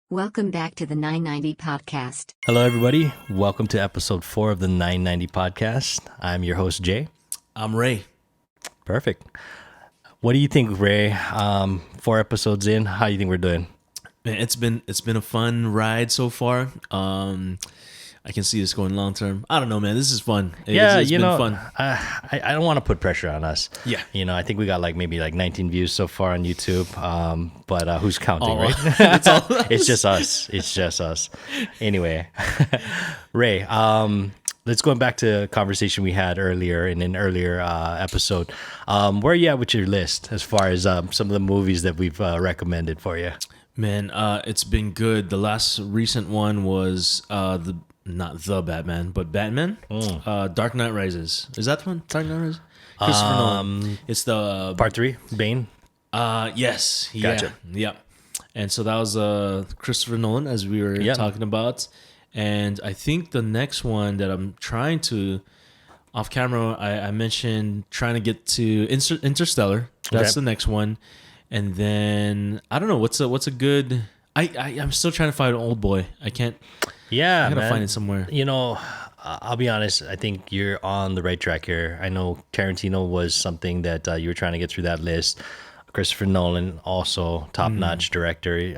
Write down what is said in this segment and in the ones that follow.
Welcome back to the 990 podcast. Hello, everybody. Welcome to episode 4 of the 990 podcast. I'm your host, Jay. I'm Ray. Perfect. What do you think, Ray? 4 episodes in, how do you think we're doing? Man, it's been a fun ride so far. I can see this going long term. I don't know, man. This is fun. It's been fun. I don't want to put pressure on us. Yeah. I think we got maybe 19 views so far on YouTube. But who's counting, right? It's just us. It's just us. Anyway, Ray, let's go back to a conversation we had earlier in an earlier episode. Where are you at with your list as far as some of the movies that we've recommended for you? Man, it's been good. The last recent one was not the Batman, but Batman. Dark Knight Rises. Is that the one? Dark Knight Rises? Christopher Nolan. It's the Part 3, Bane? Yes. Gotcha. Yeah. And so that was Christopher Nolan, as we were talking about. And I think the next one that I'm trying to, off camera, I mentioned trying to get to Interstellar. That's the next one. And then I don't know what's a good. I'm still trying to find an Old Boy. I can't. Yeah, I gotta find it somewhere. I'll be honest. I think you're on the right track here. I know Tarantino was something that you were trying to get through that list. Christopher Nolan, also top-notch director,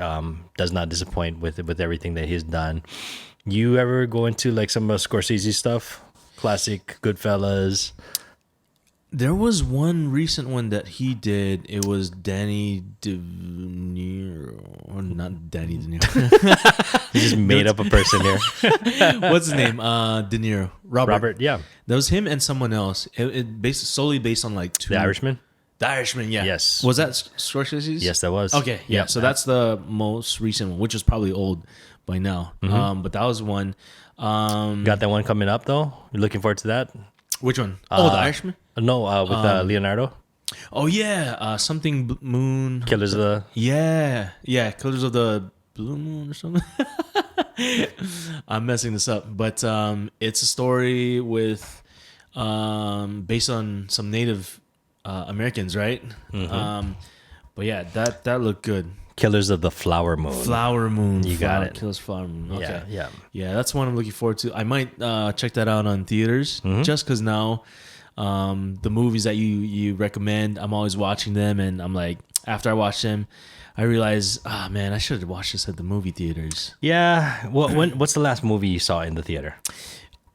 does not disappoint with everything that he's done. You ever go into some of Scorsese stuff? Classic Goodfellas. There was one recent one that he did. It was Danny De Niro. Or not Danny De Niro. He just made up a person here. What's his name? De Niro. Robert, yeah. That was him and someone else. It solely based on two. The Irishman? The Irishman, yeah. Yes. Was that Scorsese's? Yes, that was. Okay, yeah. So that's the most recent one, which is probably old by now. But that was one. Got that one coming up, though? You're looking forward to that? Which one? The Irishman? No, with Leonardo. Oh, yeah. Something Moon. Killers of the... Yeah. Killers of the Blue Moon or something. I'm messing this up. But it's a story with... based on some Native Americans, right? But yeah, that looked good. Killers of the Flower Moon. Flower Moon. You got it. Killers Flower Moon. Okay. Yeah. That's one I'm looking forward to. I might check that out on theaters just because now the movies that you recommend, I'm always watching them, and I'm like, after I watch them, I realize, man, I should have watched this at the movie theaters. Yeah. Well, what's the last movie you saw in the theater?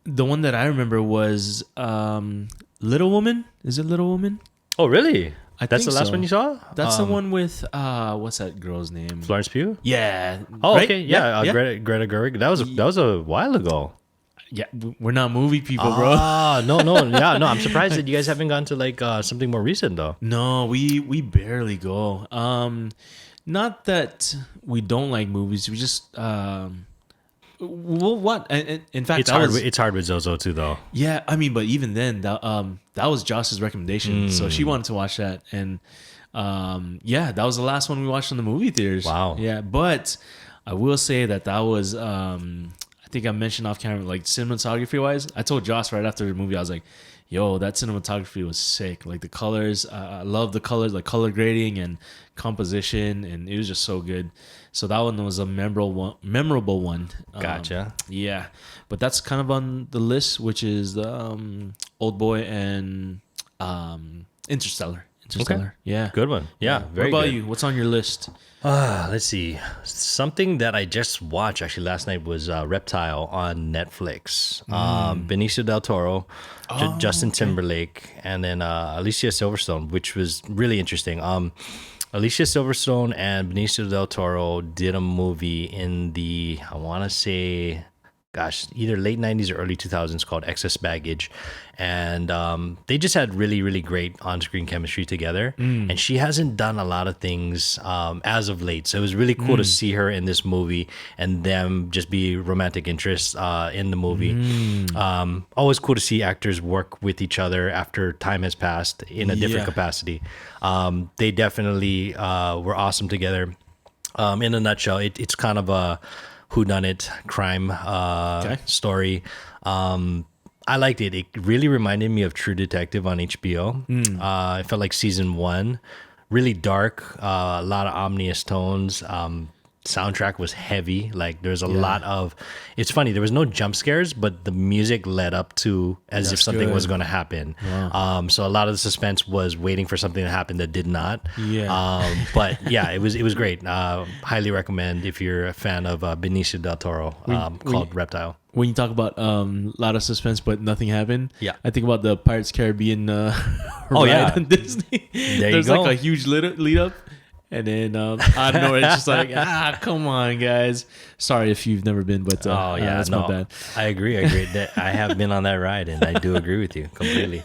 The one that I remember was Little Woman. Is it Little Woman? Oh, really? I That's think the last so. one you saw? That's the one with what's that girl's name? Florence Pugh? Yeah. Oh, right? okay. Yeah. Greta Gerwig. That was a while ago. Yeah, we're not movie people, bro. No. Yeah, no. I'm surprised that you guys haven't gone to something more recent though. No, we barely go. Not that we don't like movies. We just well, what? In fact, It's hard with Zozo too, though. Yeah, I mean, but even then, that was Josh's recommendation, so she wanted to watch that, and that was the last one we watched in the movie theaters. Wow. Yeah, but I will say that was I think I mentioned off camera, cinematography wise. I told Josh right after the movie, I was like, "Yo, that cinematography was sick. The colors, I love the colors, color grading and composition, and it was just so good." So that one was a memorable one. Gotcha. Yeah, but that's kind of on the list, which is Old Boy and Interstellar. Okay. Yeah, Good one. Yeah. Very what about good. you? What's on your list? Let's see. Something that I just watched actually last night was Reptile on Netflix. Benicio del Toro, Justin Timberlake, and then Alicia Silverstone, which was really interesting. Alicia Silverstone and Benicio del Toro did a movie in the, I want to say, either late 90s or early 2000s called Excess Baggage. And they just had really, really great on-screen chemistry together. And she hasn't done a lot of things as of late. So it was really cool to see her in this movie and them just be romantic interests in the movie. Always cool to see actors work with each other after time has passed in a different capacity. They definitely were awesome together. In a nutshell, it's kind of a whodunit crime story. I liked it. It really reminded me of True Detective on HBO. I felt like season 1, really dark, a lot of ominous tones. soundtrack was heavy. Like there's a lot of, it's funny, there was no jump scares, but the music led up to as if something was going to happen. Wow. So a lot of the suspense was waiting for something to happen that did not. But yeah, it was great. Highly recommend if you're a fan of Benicio del Toro, called Reptile. When you talk about a lot of suspense but nothing happened, I think about the Pirates Caribbean ride on Disney. There's like a huge lead up. And then I don't know. It's just like, come on, guys. Sorry if you've never been, but that's my bad. I agree. That I have been on that ride, and I do agree with you completely.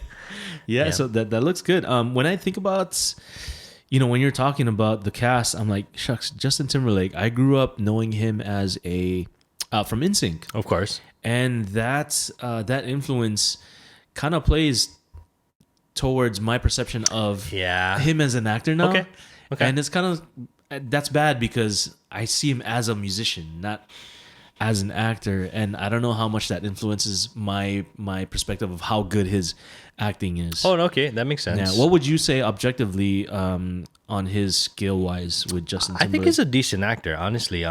Yeah. So that looks good. When I think about, when you're talking about the cast, I'm like, shucks, Justin Timberlake. I grew up knowing him as from NSYNC, of course, and that influence kind of plays towards my perception of him as an actor now. Okay. And it's kind of, that's bad because I see him as a musician, not as an actor. And I don't know how much that influences my perspective of how good his acting is. Oh, okay. That makes sense. Yeah. What would you say objectively on his skill-wise with Justin Timberlake? I think he's a decent actor, honestly.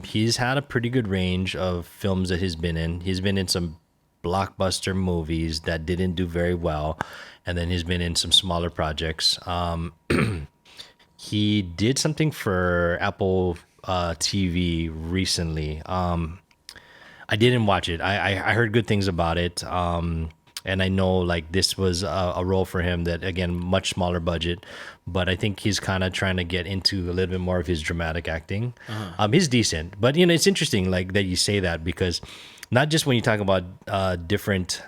He's had a pretty good range of films that he's been in. He's been in some blockbuster movies that didn't do very well. And then he's been in some smaller projects. He did something for Apple TV recently. I didn't watch it. I heard good things about it. And I know like this was a role for him that, again, much smaller budget. But I think he's kind of trying to get into a little bit more of his dramatic acting. He's decent. But, it's interesting like that you say that because not just when you talk about different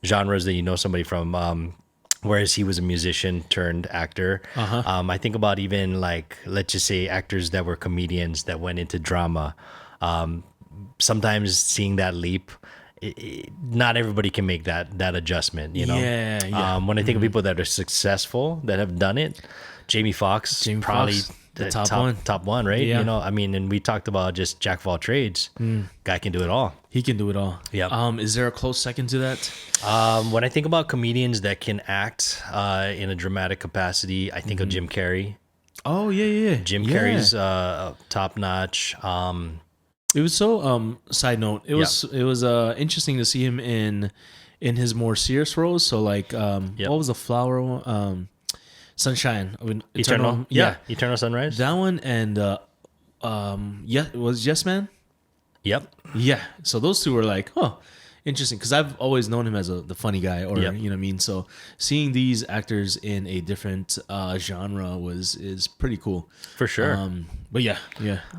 genres that somebody from... whereas he was a musician turned actor. I think about even like, let's just say actors that were comedians that went into drama. Sometimes seeing that leap, not everybody can make that adjustment, When I think of people that are successful, that have done it, Jamie Foxx, probably the top one, right? Yeah. And we talked about just jack of all trades. Guy can do it all. He can do it all. Yeah. Is there a close second to that? When I think about comedians that can act in a dramatic capacity, I think of Jim Carrey. Oh yeah. Jim Carrey's top notch. It was so. Side note, it was interesting to see him in his more serious roles. So like, what was the flower one? Sunshine. Eternal Sunrise. That one and it was Yes Man. Yep. Yeah. So those two were like, interesting. Because I've always known him as the funny guy, or you know what I mean. So seeing these actors in a different genre is pretty cool for sure. But yeah.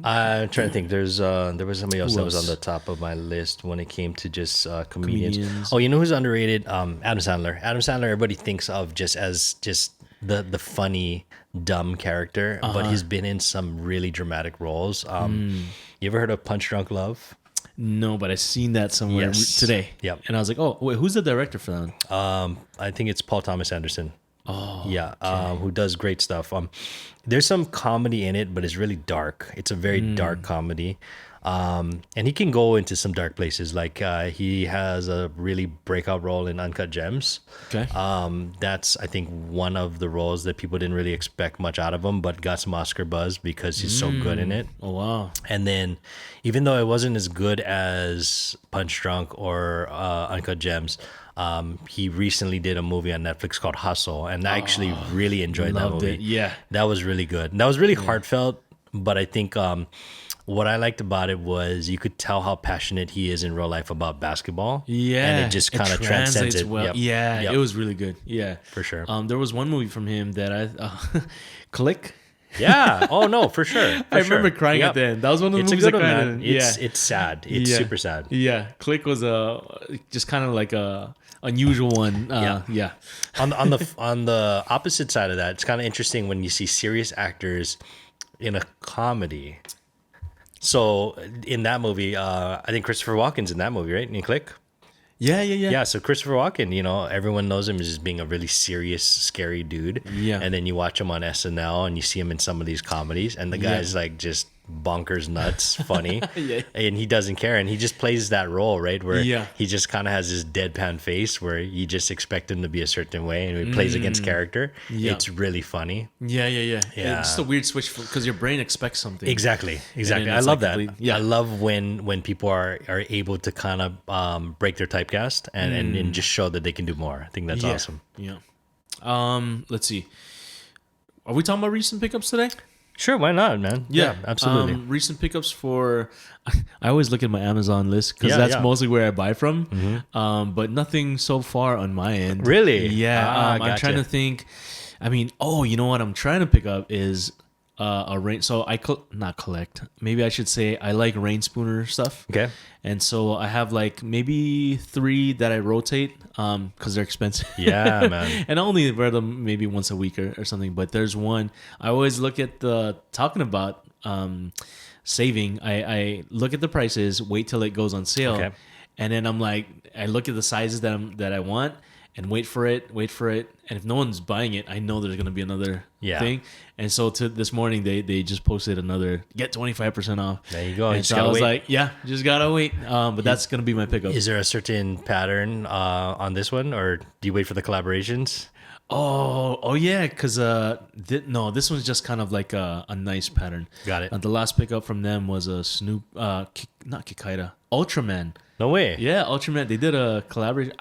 I'm trying to think. There was somebody else that was on the top of my list when it came to just comedians. Oh, you know who's underrated? Adam Sandler. Adam Sandler. Everybody thinks of just as the funny dumb character, but he's been in some really dramatic roles. You ever heard of Punch Drunk Love? No, but I've seen that somewhere today. Yep. And I was like, oh wait, who's the director for that? I think it's Paul Thomas Anderson. Oh yeah. Okay. Who does great stuff. There's some comedy in it, but it's really dark. It's a very dark comedy. And he can go into some dark places. Like he has a really breakout role in Uncut Gems. Okay. That's, I think, one of the roles that people didn't really expect much out of him, but got some Oscar buzz because he's so good in it. Oh, wow. And then, even though it wasn't as good as Punch Drunk or Uncut Gems, he recently did a movie on Netflix called Hustle, and I actually really enjoyed that movie. It. Yeah. That was really good. And that was really heartfelt, but I think... what I liked about it was you could tell how passionate he is in real life about basketball. Yeah. And it just kind of transcends it. Well. Yep. Yeah. Yep. It was really good. Yeah. For sure. There was one movie from him that I... Click? Yeah. Oh, no, for sure. I remember crying at the end. That was one of the movies I cried in. It's sad. It's super sad. Yeah. Click was just kind of like a unusual one. Yeah. On the opposite side of that, it's kind of interesting when you see serious actors in a comedy. So in that movie, I think Christopher Walken's in that movie, right? In Click? Yeah. Yeah, so Christopher Walken, everyone knows him as just being a really serious, scary dude. Yeah. And then you watch him on SNL and you see him in some of these comedies, and the guy's like just bonkers nuts funny. Yeah. And he doesn't care, and he just plays that role, right, where Yeah. he just kind of has this deadpan face where you just expect him to be a certain way, and he plays against character. Yeah. It's really funny. Yeah. Yeah. It's just a weird switch because your brain expects something. Exactly. then I it's love like that. complete- yeah. I love when people are able to kind of break their typecast and just show that they can do more. I think that's awesome. Yeah. Let's see. Are we talking about recent pickups today? Sure, why not, man? Yeah, absolutely. Recent pickups for. I always look at my Amazon list because Yeah, that's yeah. mostly where I buy from. But nothing so far on my end. Really? Yeah. I'm gotcha. trying to think. I mean, you know what I'm trying to pick up is a rain. So I not collect. Maybe I should say I like rain spooner stuff. Okay. And so I have like maybe 3 that I rotate because they're expensive. Yeah, man. And I only wear them maybe once a week or something. But there's one I always look at talking about saving. I look at the prices, wait till it goes on sale, Okay. and then I'm like, I look at the sizes that I want and wait for it. And if no one's buying it, I know there's gonna be another thing. And so to this morning, they just posted another get 25% off. There you go. And You just so I gotta was wait. like, yeah, just gotta wait. But that's gonna be my pickup. Is there a certain pattern on this one, or do you wait for the collaborations? Oh yeah, because no, this one's just kind of like a nice pattern. Got it. The last pickup from them was a Snoop, not Kikaida, Ultraman. No way. Yeah, Ultraman. They did a collaboration.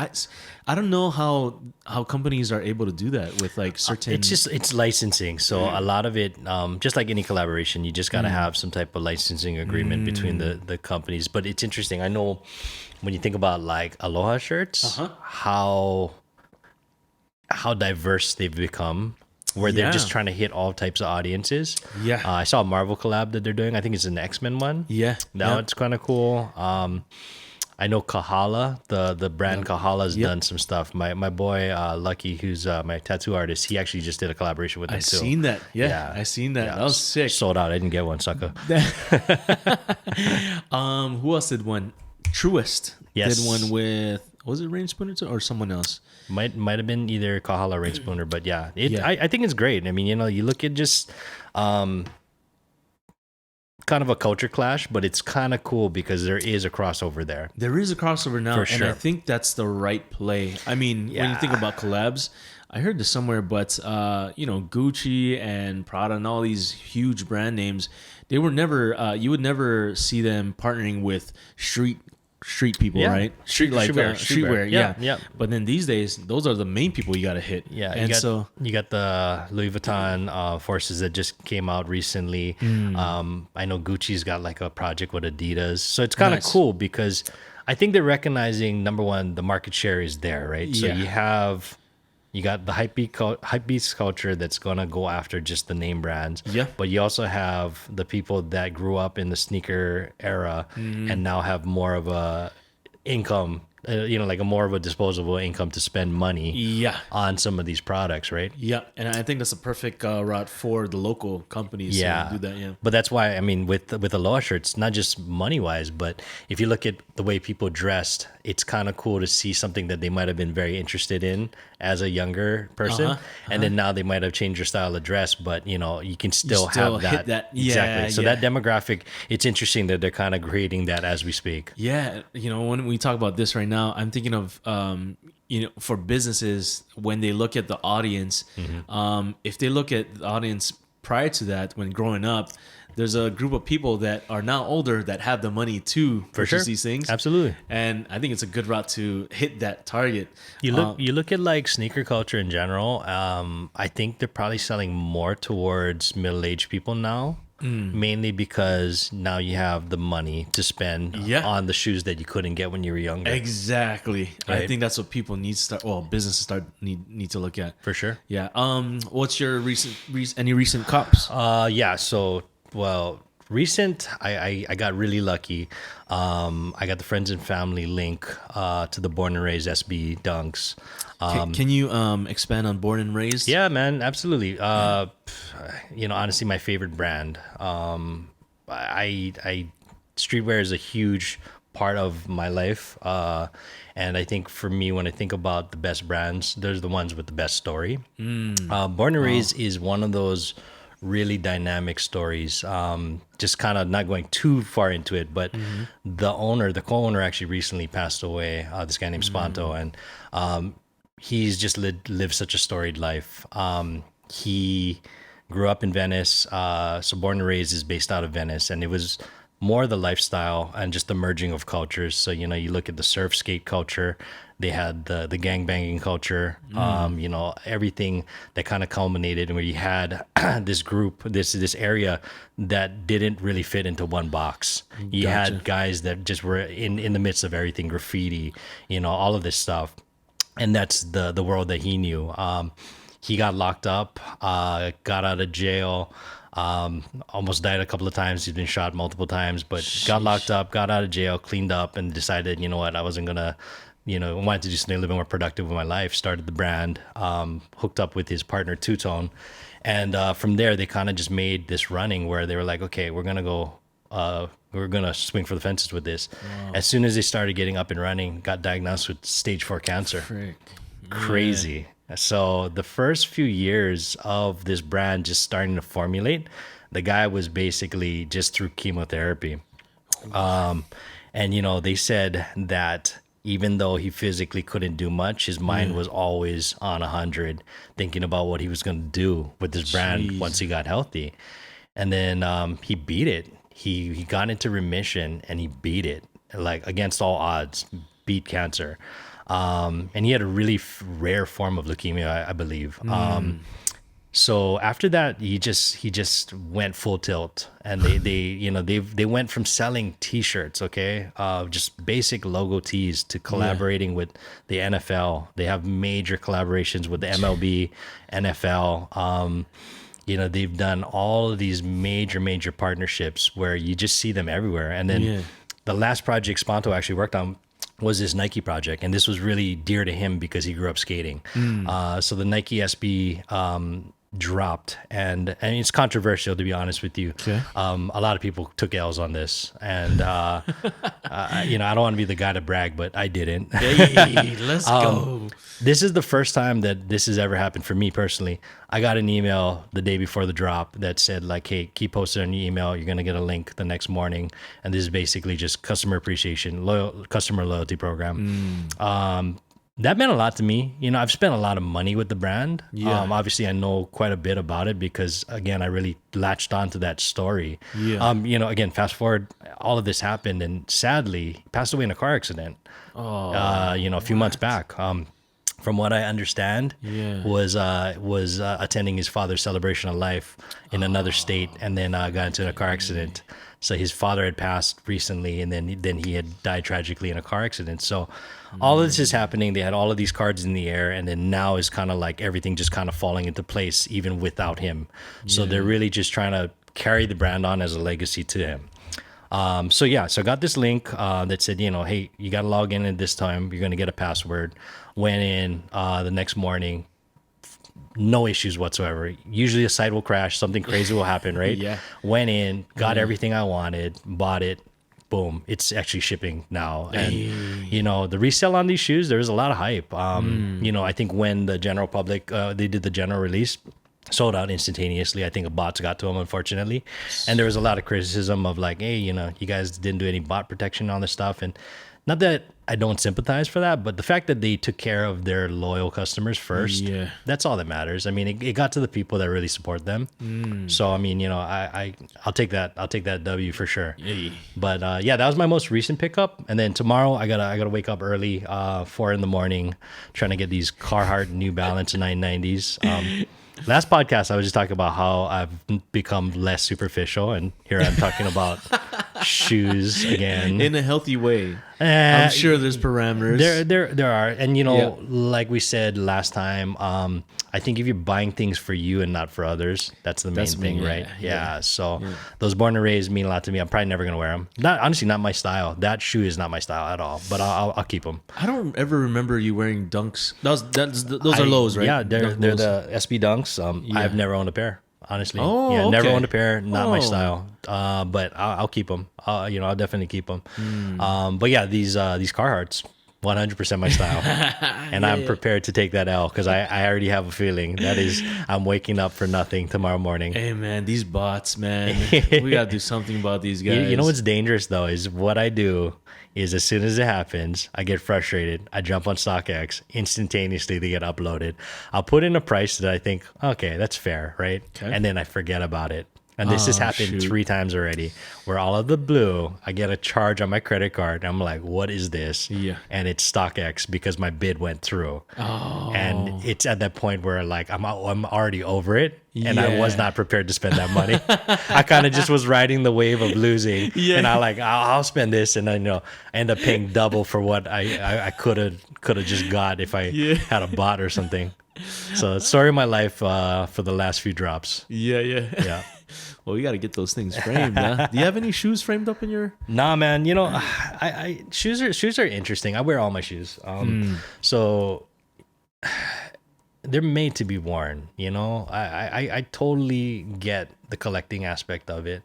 I don't know how companies are able to do that with like certain. It's licensing. So a lot of it, just like any collaboration, you just got to have some type of licensing agreement between the companies. But it's interesting. I know when you think about like Aloha shirts, how diverse they've become, where they're just trying to hit all types of audiences. Yeah. I saw a Marvel collab that they're doing. I think it's an X-Men one. Yeah. Now it's kind of cool. I know Kahala, the brand Kahala's done some stuff. My boy Lucky, who's my tattoo artist, he actually just did a collaboration with them too. I seen that. Yeah, Yeah. I seen that. Yeah, That was sick. Sold out. I didn't get one, sucker. Who else did one? Truest Yes. did one with. Was it Rain Spooner or someone else? Might have been either Kahala or Rain Spooner, but yeah, Yeah. I think it's great. I mean, you look at just kind of a culture clash, but it's kind of cool because there is a crossover there. There is a crossover now, For and sure. I think that's the right play. I mean, when you think Yeah. about collabs, I heard this somewhere, but Gucci and Prada and all these huge brand names, they were never. You would never see them partnering with street people, Yeah. right? Streetwear. Streetwear. Yeah. Yeah. But then these days, those are the main people you got to hit. Yeah, and you got the Louis Vuitton forces that just came out recently. I know Gucci's got like a project with Adidas, so it's kind of Nice. cool because I think they're recognizing, number one, the market share is there, right? So Yeah. you got the hypebeast culture that's gonna go after just the name brands. Yeah. But you also have the people that grew up in the sneaker era and now have more of a income, like a more of a disposable income to spend money Yeah. on some of these products, right? Yeah, and I think that's a perfect route for the local companies to do that. Yeah. But that's why, I mean, with Aloha shirts, not just money wise, but if you look at the way people dressed, it's kind of cool to see something that they might have been very interested in as a younger person, and then now they might have changed their style of dress, but you can still have hit that. that. Exactly. Yeah, So yeah. that demographic, it's interesting that they're kind of creating that as we speak. Yeah, when we talk about this right now, I'm thinking of for businesses when they look at the audience, if they look at the audience prior to that when growing up, there's a group of people that are now older that have the money to purchase these things. Absolutely. And I think it's a good route to hit that target. You look at like sneaker culture in general. I think they're probably selling more towards middle-aged people now, mainly because now you have the money to spend on the shoes that you couldn't get when you were younger. Exactly. I Right. think that's what people need to start. Well, businesses need to look at. For sure. Yeah. What's your any recent cops? Recent, I got really lucky. I got the friends and family link to the Born and Raised SB Dunks. Can you expand on Born and Raised? Yeah, man, absolutely. Honestly, my favorite brand. I streetwear is a huge part of my life, and I think for me, when I think about the best brands, there's the ones with the best story. Born and Raised is one of those really dynamic stories. Just kind of not going too far into it, but the co-owner actually recently passed away, this guy named Spanto, and he's just lived such a storied life. He grew up in Venice, so born and raised, is based out of Venice, and it was more the lifestyle and just the merging of cultures. So, you look at the surf skate culture, they had the gangbanging culture, everything that kind of culminated where you had this group, this area that didn't really fit into one box. You had guys that just were in the midst of everything, graffiti, all of this stuff. And that's the world that he knew. He got locked up, got out of jail, almost died a couple of times. He's been shot multiple times, but got locked up, got out of jail, cleaned up, and decided, you know what, I wasn't gonna, wanted to do something a little bit more productive with my life. Started the brand, hooked up with his partner Two Tone, and from there they kind of just made this running where they were like, okay, we're gonna swing for the fences with this. Wow. As soon as they started getting up and running, got diagnosed with stage 4 cancer. Frick. Crazy. So the first few years of this brand just starting to formulate, the guy was basically just through chemotherapy. And, they said that even though he physically couldn't do much, his mind was always on 100, thinking about what he was going to do with this brand once he got healthy. And then he beat it. He got into remission and he beat it, like against all odds, beat cancer. And he had a really rare form of leukemia, I believe. So after that, he just went full tilt, and they went from selling T-shirts, just basic logo tees, to collaborating with the NFL. They have major collaborations with the MLB, NFL. They've done all of these major partnerships where you just see them everywhere. And then the last project Spanto actually worked on was this Nike project, and this was really dear to him because he grew up skating. So the Nike SB dropped, and it's controversial, to be honest with you. A lot of people took L's on this, and I don't want to be the guy to brag, but I didn't. Hey, let's go. This is the first time that this has ever happened for me personally. I got an email the day before the drop that said, like, hey, keep posted on your email. You're going to get a link the next morning. And this is basically just customer appreciation, customer loyalty program. That meant a lot to me. I've spent a lot of money with the brand. Obviously, I know quite a bit about it because, again, I really latched onto that story. Again, fast forward, all of this happened, and sadly, he passed away in a car accident. A few months back. From what I understand, was attending his father's celebration of life in another state, and then got into a car accident. So his father had passed recently, and then he had died tragically in a car accident. So all of this is happening. They had all of these cards in the air, and then now is kind of like everything just kind of falling into place, even without him. So they're really just trying to carry the brand on as a legacy to him. So I got this link that said, hey, you got to log in at this time. You're going to get a password. Went in the next morning. No issues whatsoever. Usually a site will crash. Something crazy will happen, right? Went in, got everything I wanted, bought it. Boom. It's actually shipping now. And, the resale on these shoes, there's a lot of hype. I think when the general public, they did the general release, sold out instantaneously. I think bots got to them, unfortunately. And there was a lot of criticism of like, hey, you guys didn't do any bot protection on this stuff. And not that I don't sympathize for that, but the fact that they took care of their loyal customers first, that's all that matters. I mean, it got to the people that really support them. So, I mean, I'll take that. I'll take that W for sure. But that was my most recent pickup. And then tomorrow I gotta wake up early, 4 a.m, trying to get these Carhartt New Balance 990s. Last podcast, I was just talking about how I've become less superficial, and here I'm talking about shoes again. In a healthy way. I'm sure there's parameters. There are. And, like we said last time, I think if you're buying things for you and not for others, that's the main thing, right? So those born and raised mean a lot to me. I'm probably never going to wear them. Honestly, not my style. That shoe is not my style at all, but I'll keep them. I don't ever remember you wearing Dunks. Those are lows, right? Yeah, they're the SB Dunks. I've never owned a pair. Honestly, never owned a pair. Not my style. But I'll keep them. I'll definitely keep them. But these Carhartts, 100% my style. And I'm prepared to take that L because I already have a feeling that is, I'm waking up for nothing tomorrow morning. Hey, man, these bots, man. We got to do something about these guys. You know what's dangerous, though, is what I do is as soon as it happens, I get frustrated. I jump on StockX. Instantaneously, they get uploaded. I'll put in a price that I think, okay, that's fair, right? Okay. And then I forget about it. And this has happened 3 times already, where all of the blue, I get a charge on my credit card. And I'm like, what is this? Yeah. And it's StockX because my bid went through. Oh. And it's at that point where like I'm already over it. And I was not prepared to spend that money. I kind of just was riding the wave of losing. Yeah. And I'll spend this. And I end up paying double for what I could have just got if I had a bot or something. So story of my life for the last few drops. Yeah. Well, we got to get those things framed. Huh? Do you have any shoes framed up in your? Nah, man. You know, shoes are interesting. I wear all my shoes. So they're made to be worn. You know, I totally get the collecting aspect of it.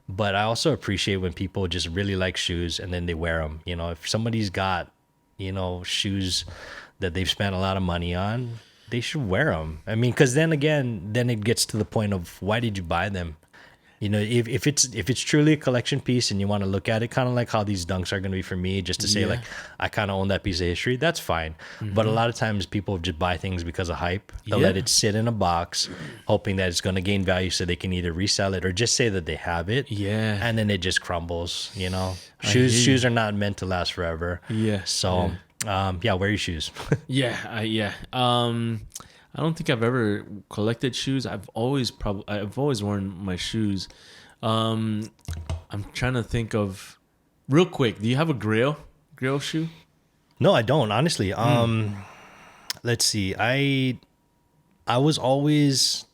But I also appreciate when people just really like shoes and then they wear them. You know, if somebody's got, you know, shoes that they've spent a lot of money on, they should wear them. I mean, because then it gets to the point of why did you buy them? You know, if it's truly a collection piece and you want to look at it, kind of like how these dunks are going to be for me, just to say like I kind of own that piece of history, that's fine. But a lot of times people just buy things because of hype. They'll let it sit in a box, hoping that it's going to gain value, so they can either resell it or just say that they have it. Yeah, and then it just crumbles. You know, shoes are not meant to last forever. Yeah. So wear your shoes. I don't think I've ever collected shoes. I've always worn my shoes. I'm trying to think of real quick. Do you have a grail shoe? No, I don't, honestly. Let's see. I was always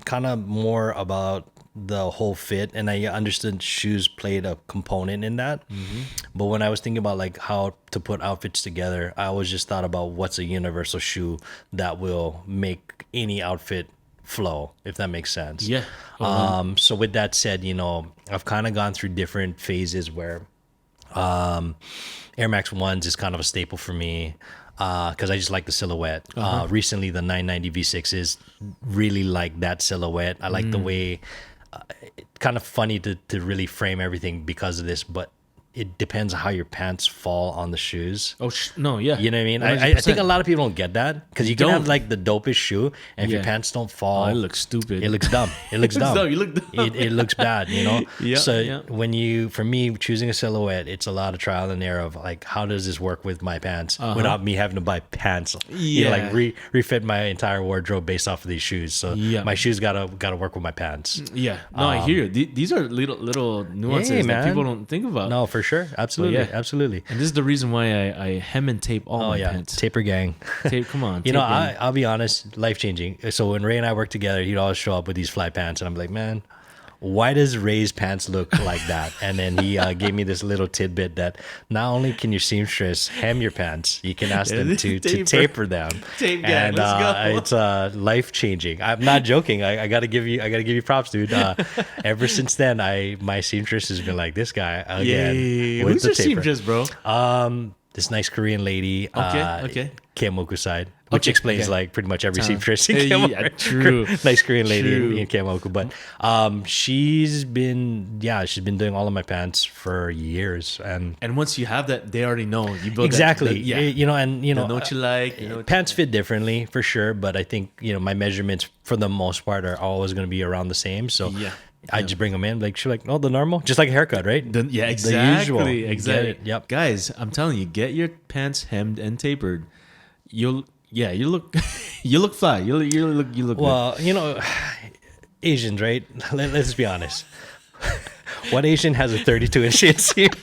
kind of more about the whole fit, and I understood shoes played a component in that. But when I was thinking about like how to put outfits together, I always just thought about what's a universal shoe that will make any outfit flow, if that makes sense. Yeah. So with that said, you know, I've kind of gone through different phases where Air Max 1s is kind of a staple for me. Because I just like the silhouette. Recently, the 990 V6 is really like that silhouette. I like the way, kind of funny to really frame everything because of this, but it depends on how your pants fall on the shoes. No, yeah. You know what I mean? I think a lot of people don't get that because you can have like the dopest shoe, and if your pants don't fall, it looks stupid. It looks dumb. It looks dumb. You look dumb. It looks bad, you know? For me, choosing a silhouette, it's a lot of trial and error of like, how does this work with my pants without me having to buy pants? You know, like refit my entire wardrobe based off of these shoes. So my shoes gotta work with my pants. Yeah. No, I hear you. These are little nuances that people don't think about. No, for sure. Absolutely. Absolutely. And this is the reason why I hem and tape all my pants. Taper gang. Come on. You know, I'll be honest, life changing. So when Ray and I worked together, he'd always show up with these fly pants, and I'm like, man, why does Ray's pants look like that? And then he gave me this little tidbit that not only can your seamstress hem your pants, you can ask them to taper them. Tape gang, let's go. It's life changing. I'm not joking. I gotta give you props, dude. Ever since then, my seamstress has been like, this guy again. Who's your seamstress, bro? This nice Korean lady. Okay. Kemoku side. Which explains like pretty much every seamstress in Kemoku. Yeah, true. Nice Korean lady in Kemoku. But she's been doing all of my pants for years. And once you have that, they already know. You build exactly. You know what you like. Pants fit differently for sure, but I think, you know, my measurements for the most part are always going to be around the same. So I just bring them in. Like, she's like, oh, the normal, just like a haircut, right? Exactly. The usual. Exactly. Yep. Guys, I'm telling you, get your pants hemmed and tapered. You look fly. You look well, good. You know, Asians, right? Let's be honest. What Asian has a 32-inch inseam?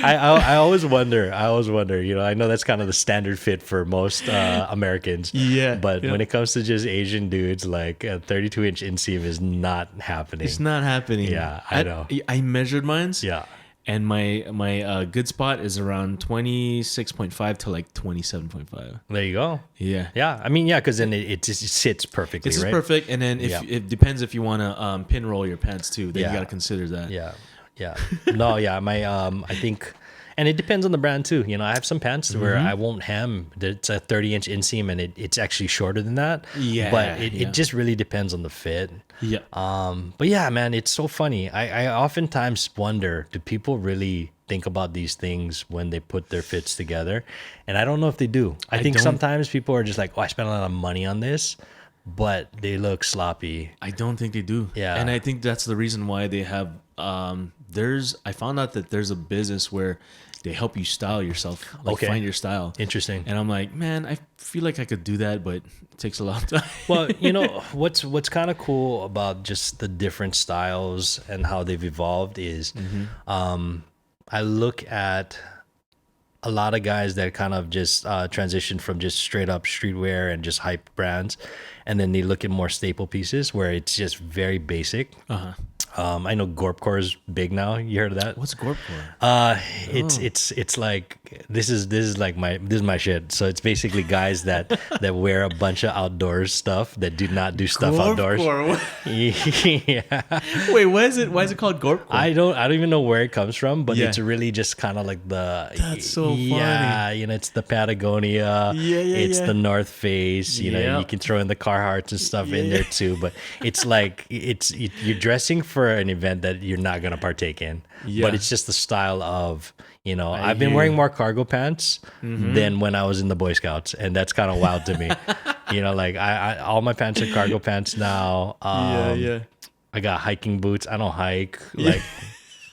I always wonder, you know, I know that's kind of the standard fit for most Americans. But when it comes to just Asian dudes, like a 32-inch inseam is not happening. It's not happening. Yeah, I know. I measured mine. Yeah. And my good spot is around 26.5 to like 27.5. There you go. Yeah. Yeah. I mean, yeah, because then it just sits perfectly, It's right? perfect. And then it depends if you want to pin roll your pants too. Then you got to consider that. Yeah. Yeah. No, yeah. My I think And it depends on the brand too. You know, I have some pants where I won't hem. It's a 30-inch inseam and it's actually shorter than that. Yeah. But it just really depends on the fit. Yeah. But yeah, man, it's so funny. I oftentimes wonder, do people really think about these things when they put their fits together? And I don't know if they do. I think sometimes people are just like, oh, I spent a lot of money on this, but they look sloppy. I don't think they do. Yeah. And I think that's the reason why they have I found out that there's a business where they help you style yourself, like find your style. Interesting. And I'm like, man, I feel like I could do that, but it takes a long time. Well, you know, what's kind of cool about just the different styles and how they've evolved is I look at a lot of guys that kind of just transition from just straight up streetwear and just hype brands, and then they look at more staple pieces where it's just very basic. I know Gorpcore is big now. You heard of that? What's Gorpcore? It's like this is my shit. So it's basically guys that wear a bunch of outdoors stuff that do not do stuff outdoors. Yeah. Wait, why is it called Gorpcore? I don't even know where it comes from, but it's really just kind of like That's so funny. Yeah, you know, it's the Patagonia. It's the North Face. You know, you can throw in the Carhartts and stuff in there too. But it's like you're dressing for an event that you're not gonna partake in. But it's just the style of, you know, I've been wearing more cargo pants than when I was in the Boy Scouts, and that's kind of wild to me. You know, like I all my pants are cargo pants now. I got hiking boots. I don't hike. Like,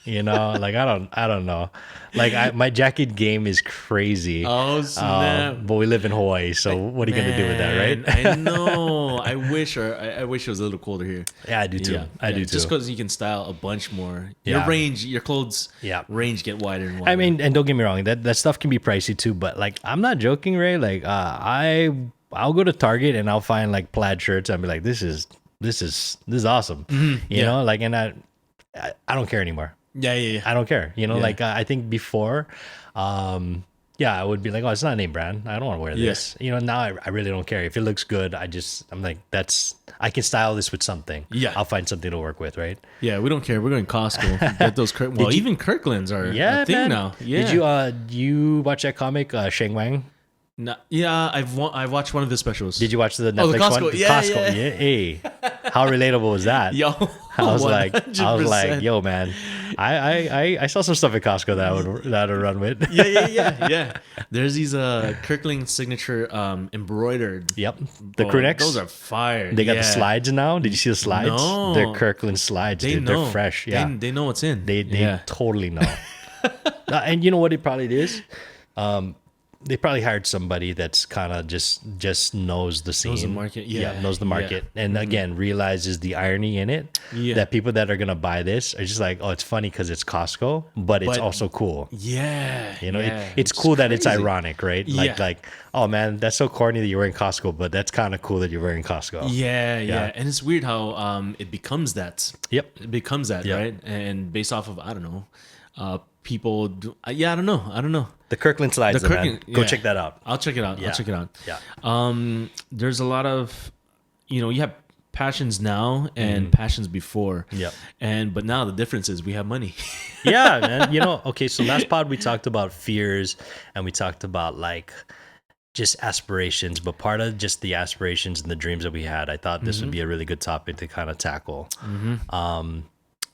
you know, like I don't know. Like my jacket game is crazy. Oh snap! But we live in Hawaii, so what are you gonna do with that, right? I know. I wish it was a little colder here. Yeah, I do too. I do too. Just because you can style a bunch more. Your clothes range get wider and wider. I mean, and don't get me wrong, that stuff can be pricey too. But like, I'm not joking, Ray. Like, I'll go to Target and I'll find like plaid shirts. I'll be like, this is awesome. You know, like, and I don't care anymore. Yeah. I don't care. You know, like I think before, I would be like, oh, it's not a name brand. I don't want to wear this. You know, now I really don't care. If it looks good, I'm like, I can style this with something. Yeah. I'll find something to work with, right? Yeah, we don't care. We're going to Costco. Get those even Kirklands are a thing now. Yeah. Did you watch that comic, Sheng Wang? No, yeah, I've watched one of the specials. Did you watch the Netflix Costco one? Yeah. Hey, how relatable was that? Yo, I was like, yo, man, I saw some stuff at Costco that I would run with. Yeah. There's these Kirkland signature embroidered. Yep, the crew necks. Those are fire. They got the slides now. Did you see the slides? No. They're Kirkland slides. They're fresh. Yeah, they know what's in. They totally know. And you know what it probably is? They probably hired somebody that's kind of just knows the scene. Knows the market. Yeah. Knows the market. Yeah. And again, realizes the irony in it. Yeah. That people that are going to buy this are just like, oh, it's funny because it's Costco, but it's also cool. Yeah. You know, it's cool that it's ironic, right? Like, oh man, that's so corny that you're wearing Costco, but that's kind of cool that you're wearing Costco. Yeah. And it's weird how it becomes that. Yep. It becomes that, right? And based off of, I don't know, people do, I don't know. The Kirkland slides, man. Go check that out. I'll check it out. Yeah. There's a lot of, you have passions now and passions before. Yeah. But now the difference is we have money. Yeah, man. Okay, so last pod we talked about fears and we talked about like just aspirations, but part of just the aspirations and the dreams that we had, I thought this would be a really good topic to kind of tackle.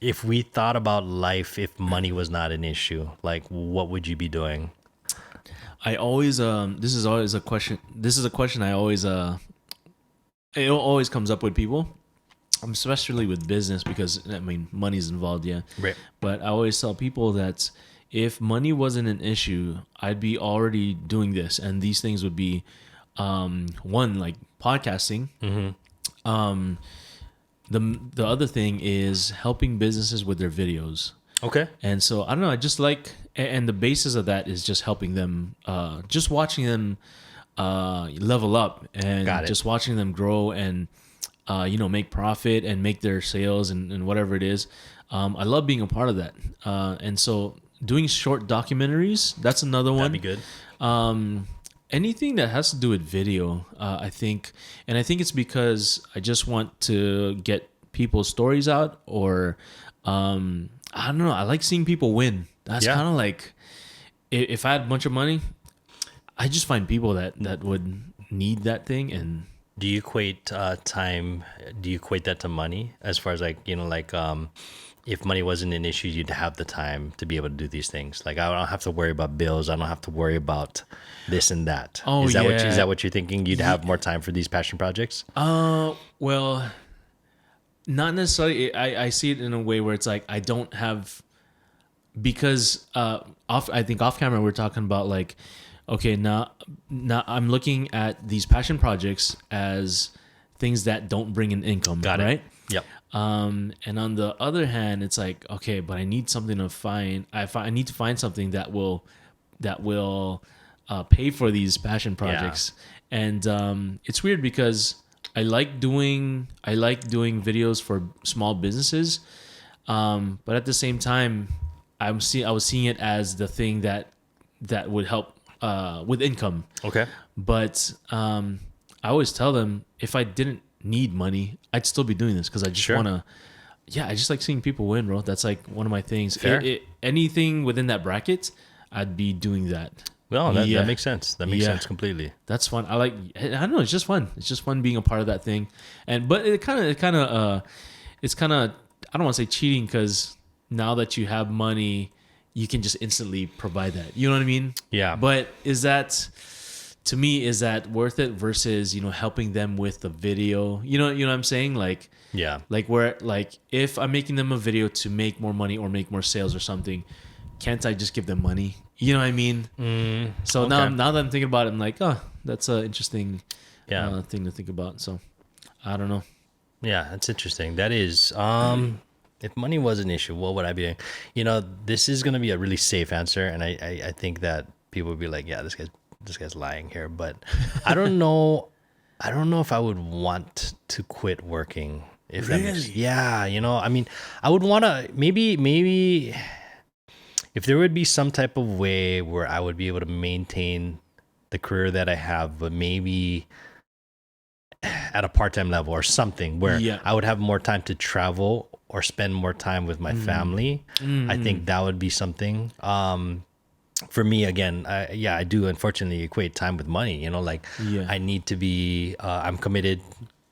If we thought about life, if money was not an issue, like what would you be doing? I always this is always a question. This is a question I always it always comes up with people, especially with business, because I mean money's involved, yeah. Right. But I always tell people that if money wasn't an issue, I'd be already doing this, and these things would be one, like podcasting. The other thing is helping businesses with their videos. Okay. And so I don't know, I just like, and the basis of that is just helping them, just watching them level up and just watching them grow and make profit and make their sales and whatever it is. I love being a part of that. And so doing short documentaries, that's another one. That'd be good. Anything that has to do with video, I think it's because I just want to get people's stories out, or I don't know, I like seeing people win. That's kind of like, if I had a bunch of money, I just find people that would need that thing. And Do you equate time? Do you equate that to money? As far as like, if money wasn't an issue, you'd have the time to be able to do these things. Like I don't have to worry about bills. I don't have to worry about this and that. Oh, is that yeah. is that what you're thinking? You'd have more time for these passion projects? well, not necessarily. I see it in a way where it's like I don't have, because I think off camera we're talking about like, okay, now I'm looking at these passion projects as things that don't bring in income. Got it. Right? Yep. And on the other hand, it's like, okay, but I need something to find. I need to find something that will pay for these passion projects. And it's weird because I like doing videos for small businesses, but at the same time, I was seeing it as the thing that would help with income. Okay. But I always tell them, if I didn't need money, I'd still be doing this because I just want to. Yeah, I just like seeing people win, bro. That's like one of my things. Fair. Anything within that bracket, I'd be doing that. Well, that makes sense. That makes sense completely. That's fun. I don't know. It's just fun. It's just fun being a part of that thing. But it's kind of I don't want to say cheating, because now that you have money, you can just instantly provide that. You know what I mean? Yeah. But is that worth it versus, helping them with the video? You know what I'm saying? Like, Yeah. like if I'm making them a video to make more money or make more sales or something, can't I just give them money? You know what I mean? So okay. now that I'm thinking about it, I'm like, oh, that's an interesting thing to think about. So I don't know. Yeah, that's interesting. That is, if money was an issue, what would I be doing? This is going to be a really safe answer, and I think that people would be like, yeah, this guy's lying here. But I don't know. I don't know if I would want to quit working. If that makes, yeah, I mean, I would want to maybe if there would be some type of way where I would be able to maintain the career that I have, but maybe at a part-time level or something where I would have more time to travel or spend more time with my family. I think that would be something. For me, again, I do unfortunately equate time with money. I need to be, I'm committed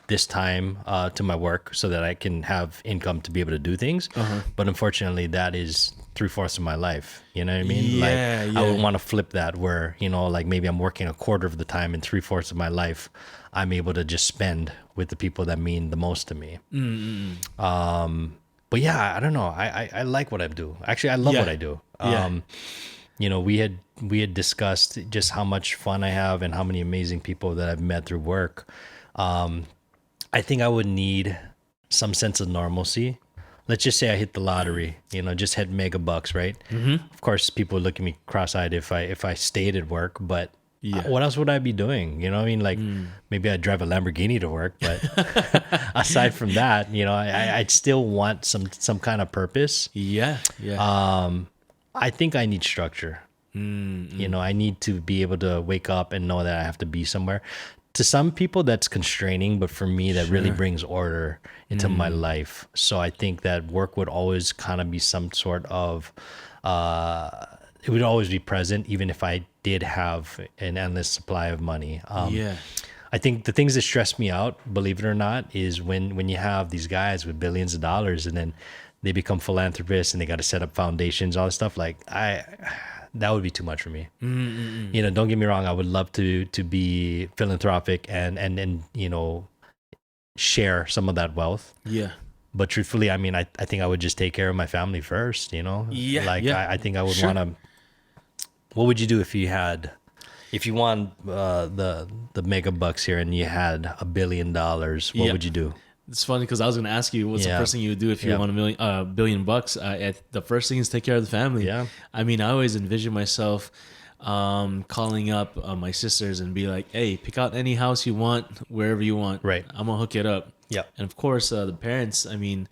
this time to my work so that I can have income to be able to do things. But unfortunately, that is 3/4 of my life. You know what I mean? I would want to flip that where, like maybe I'm working a quarter of the time and 3/4 of my life I'm able to just spend with the people that mean the most to me. But yeah, I don't know. I like what I do. Actually, I love what I do. We had discussed just how much fun I have and how many amazing people that I've met through work. I think I would need some sense of normalcy. Let's just say I hit the lottery, just hit mega bucks, right? Of course, people would look at me cross-eyed if I stayed at work, but what else would I be doing? You know what I mean? Like maybe I'd drive a Lamborghini to work, but aside from that, I'd still want some kind of purpose. Yeah. I think I need structure. I need to be able to wake up and know that I have to be somewhere. To some people, that's constraining, but for me, that really brings order into my life. So I think that work would always kind of be some sort of, it would always be present, even if I did have an endless supply of money. I think the things that stress me out, believe it or not, is when you have these guys with billions of dollars and then they become philanthropists and they got to set up foundations, all this stuff. Like that would be too much for me. Don't get me wrong. I would love to be philanthropic and share some of that wealth. Yeah. But truthfully, I mean, I think I would just take care of my family first, I think I would want to. What would you do if you won the mega bucks here and you had $1 billion? What would you do? It's funny because I was going to ask you, what's the first thing you would do if you won $1 billion bucks? The first thing is take care of the family. Yeah. I mean, I always envision myself calling up my sisters and be like, hey, pick out any house you want, wherever you want. Right. I'm going to hook it up. Yeah. And of course, the parents, I mean,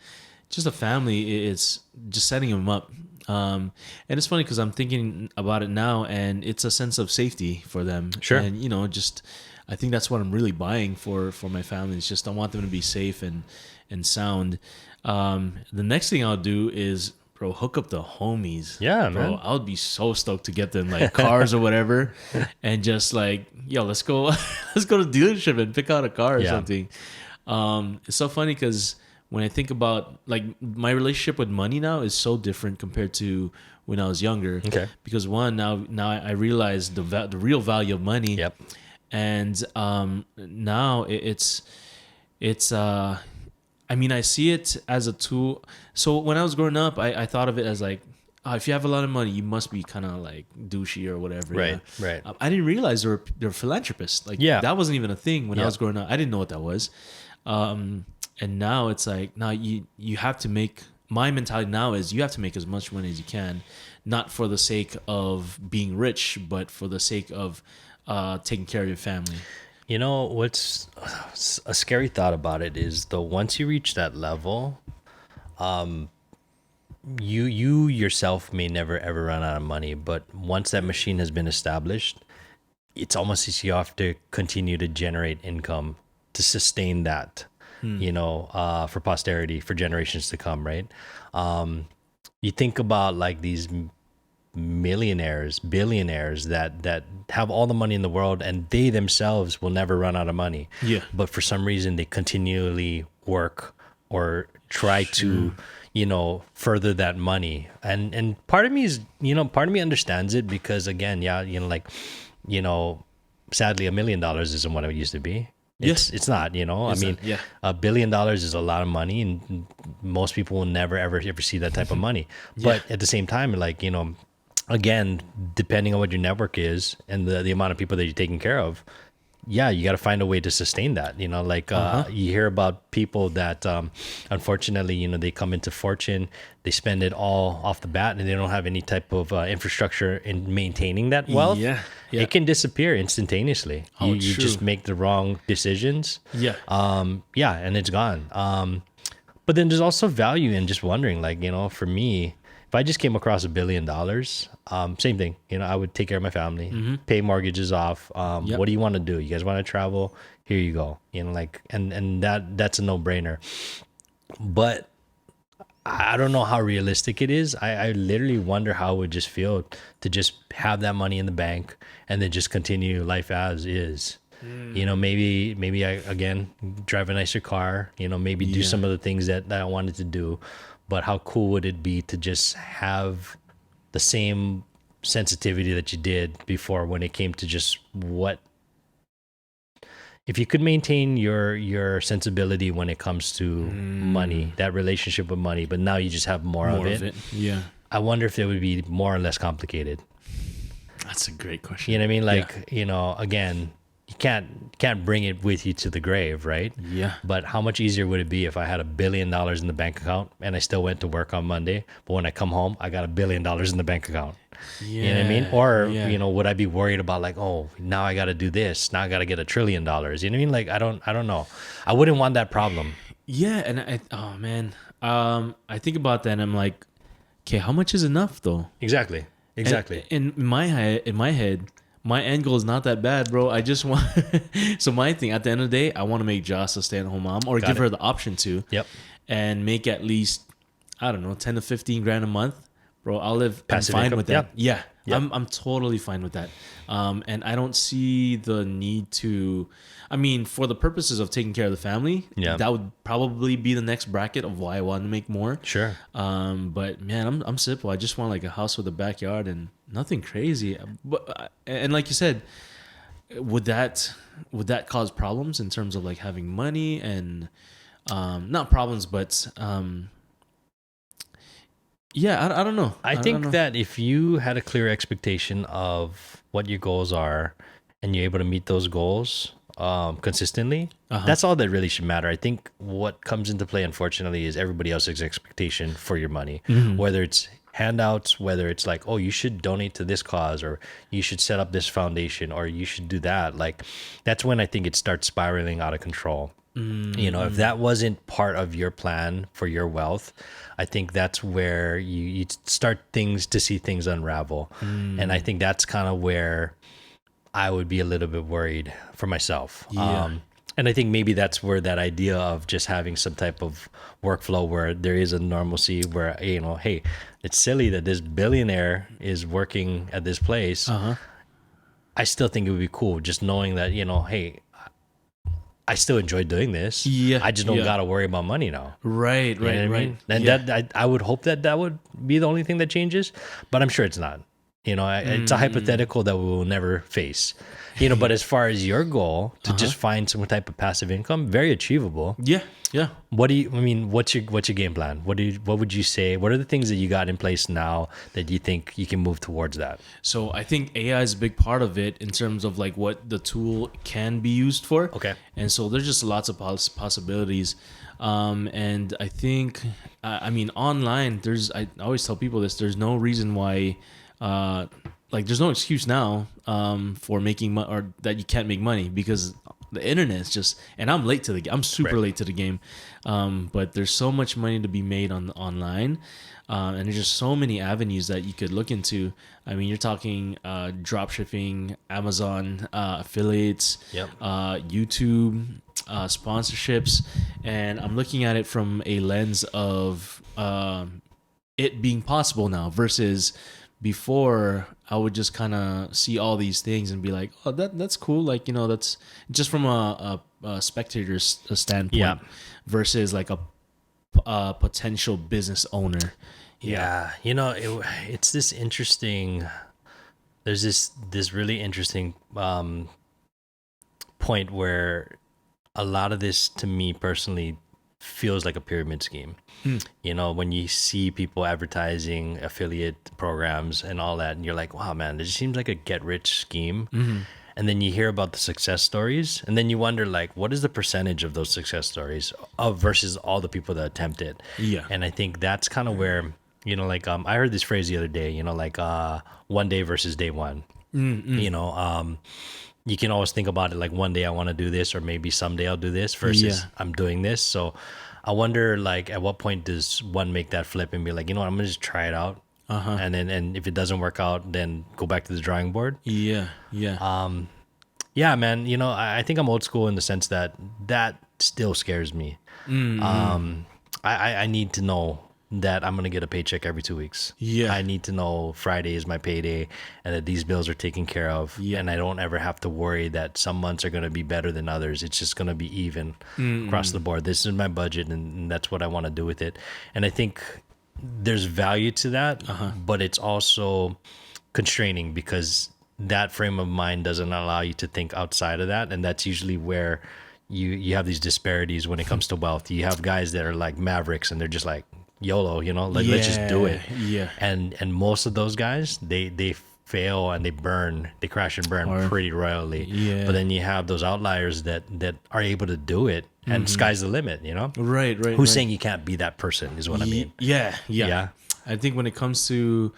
just a family, it's just setting them up. And it's funny because I'm thinking about it now and it's a sense of safety for them. Sure. And, I think that's what I'm really buying for my family. It's just I want them to be safe and sound. The next thing I'll do is bro, hook up the homies. Yeah, bro, man. I would be so stoked to get them like cars or whatever, and just like, yo, let's go, let's go to the dealership and pick out a car or something. It's so funny because when I think about like my relationship with money now is so different compared to when I was younger. Okay. Because one, now I realize the real value of money. Yep. And now it's I mean, I see it as a tool. So when I was growing up, I thought of it as like, if you have a lot of money, you must be kind of like douchey or whatever. Right, yeah? right. I didn't realize they're philanthropists. Like, that wasn't even a thing when I was growing up. I didn't know what that was. And now it's like, now you have to make, my mentality now is you have to make as much money as you can, not for the sake of being rich, but for the sake of taking care of your family. You know, what's a scary thought about it is though, once you reach that level, you yourself may never ever run out of money, but once that machine has been established, it's almost as you have to continue to generate income to sustain that, for posterity, for generations to come, right? You think about like these millionaires, billionaires that have all the money in the world, and they themselves will never run out of money. Yeah. But for some reason, they continually work or try to, further that money. And part of me is, part of me understands it because again, sadly, $1 million isn't what it used to be. It's not, I mean, $1 billion is a lot of money, and most people will never, ever see that type of money. But at the same time, like, again, depending on what your network is and the amount of people that you're taking care of, you got to find a way to sustain that. You hear about people that, unfortunately, they come into fortune, they spend it all off the bat, and they don't have any type of infrastructure in maintaining that wealth. It can disappear instantaneously. You just make the wrong decisions. And it's gone. But then there's also value in just wondering, like, for me, if I just came across $1 billion, same thing. I would take care of my family, pay mortgages off. What do you want to do? You guys want to travel? Here you go. And that's a no-brainer. But I don't know how realistic it is. I literally wonder how it would just feel to just have that money in the bank and then just continue life as is. Maybe I, again, drive a nicer car, maybe do some of the things that I wanted to do. But how cool would it be to just have the same sensitivity that you did before when it came to just if you could maintain your sensibility when it comes to money, that relationship with money, but now you just have more of it. Yeah. I wonder if it would be more or less complicated. That's a great question. You know what I mean? Like, again, you can't bring it with you to the grave, right? Yeah. But how much easier would it be if I had $1 billion in the bank account and I still went to work on Monday, but when I come home, I got $1 billion in the bank account? You know what I mean? Or, would I be worried about like, oh, now I got to do this. Now I got to get $1 trillion. You know what I mean? Like, I don't know. I wouldn't want that problem. Yeah. And I think about that and I'm like, okay, how much is enough though? Exactly. And in my head, my end goal is not that bad, bro. I just want so my thing at the end of the day, I want to make Joss a stay-at-home mom, or give her the option to. And make at least, I don't know, 10 to 15 grand a month, bro. I'll live. Passive I'm fine income. with that. Yeah. I'm totally fine with that. And I don't see the need to. I mean, for the purposes of taking care of the family, that would probably be the next bracket of why I want to make more. Sure. But man, I'm simple. I just want like a house with a backyard and nothing crazy. But and like you said, would that cause problems in terms of like having money and not problems, but I don't know. I think that if you had a clear expectation of what your goals are and you're able to meet those goals consistently, that's all that really should matter. I think what comes into play, unfortunately, is everybody else's expectation for your money, whether it's handouts, whether it's like, oh, you should donate to this cause, or you should set up this foundation, or you should do that. Like, that's when I think it starts spiraling out of control. If that wasn't part of your plan for your wealth, I think that's where you start to see things unravel. And I think that's kind of where I would be a little bit worried for myself. And I think maybe that's where that idea of just having some type of workflow where there is a normalcy where, hey, it's silly that this billionaire is working at this place. I still think it would be cool just knowing that, hey, I still enjoy doing this. Yeah, I just don't got to worry about money now. Right, You know what I mean? And that I would hope that would be the only thing that changes, but I'm sure it's not. It's a hypothetical that we will never face. But as far as your goal to just find some type of passive income, very achievable. Yeah. What's your game plan? What would you say? What are the things that you got in place now that you think you can move towards that? So I think AI is a big part of it in terms of like what the tool can be used for. Okay. And so there's just lots of possibilities. And I think, online, I always tell people this, there's no reason why, there's no excuse now for making money or that you can't make money because the internet is just, and I'm late to the game. I'm super late to the game. But there's so much money to be made online. And there's just so many avenues that you could look into. I mean, you're talking drop shipping, Amazon affiliates, YouTube sponsorships. And I'm looking at it from a lens of it being possible now versus before. I would just kind of see all these things and be like, oh, that's cool. Like, that's just from a spectator's standpoint versus like a potential business owner. Yeah. It's this interesting, there's this really interesting point where a lot of this to me personally feels like a pyramid scheme. When you see people advertising affiliate programs and all that, and you're like, wow, man, this seems like a get rich scheme. And then you hear about the success stories, and then you wonder, like, what is the percentage of those success stories versus all the people that attempt it? Yeah. And I think that's kind of where, I heard this phrase the other day, one day versus day one. You can always think about it like one day I want to do this, or maybe someday I'll do this versus I'm doing this. So I wonder, like, at what point does one make that flip and be like, I'm going to just try it out. And then if it doesn't work out, then go back to the drawing board. Yeah, man. I think I'm old school in the sense that still scares me. I need to know that I'm going to get a paycheck every 2 weeks. Yeah. I need to know Friday is my payday and that these bills are taken care of. Yeah. And I don't ever have to worry that some months are going to be better than others. It's just going to be even across the board. This is my budget and that's what I want to do with it. And I think there's value to that, but it's also constraining because that frame of mind doesn't allow you to think outside of that. And that's usually where you have these disparities when it comes to wealth. You have guys that are like mavericks and they're just like, YOLO, let's just do it. Yeah. And most of those guys, they fail and they crash and burn pretty royally. Yeah. But then you have those outliers that are able to do it and sky's the limit, Right. Who's saying you can't be that person is what I mean. Yeah. I think when it comes to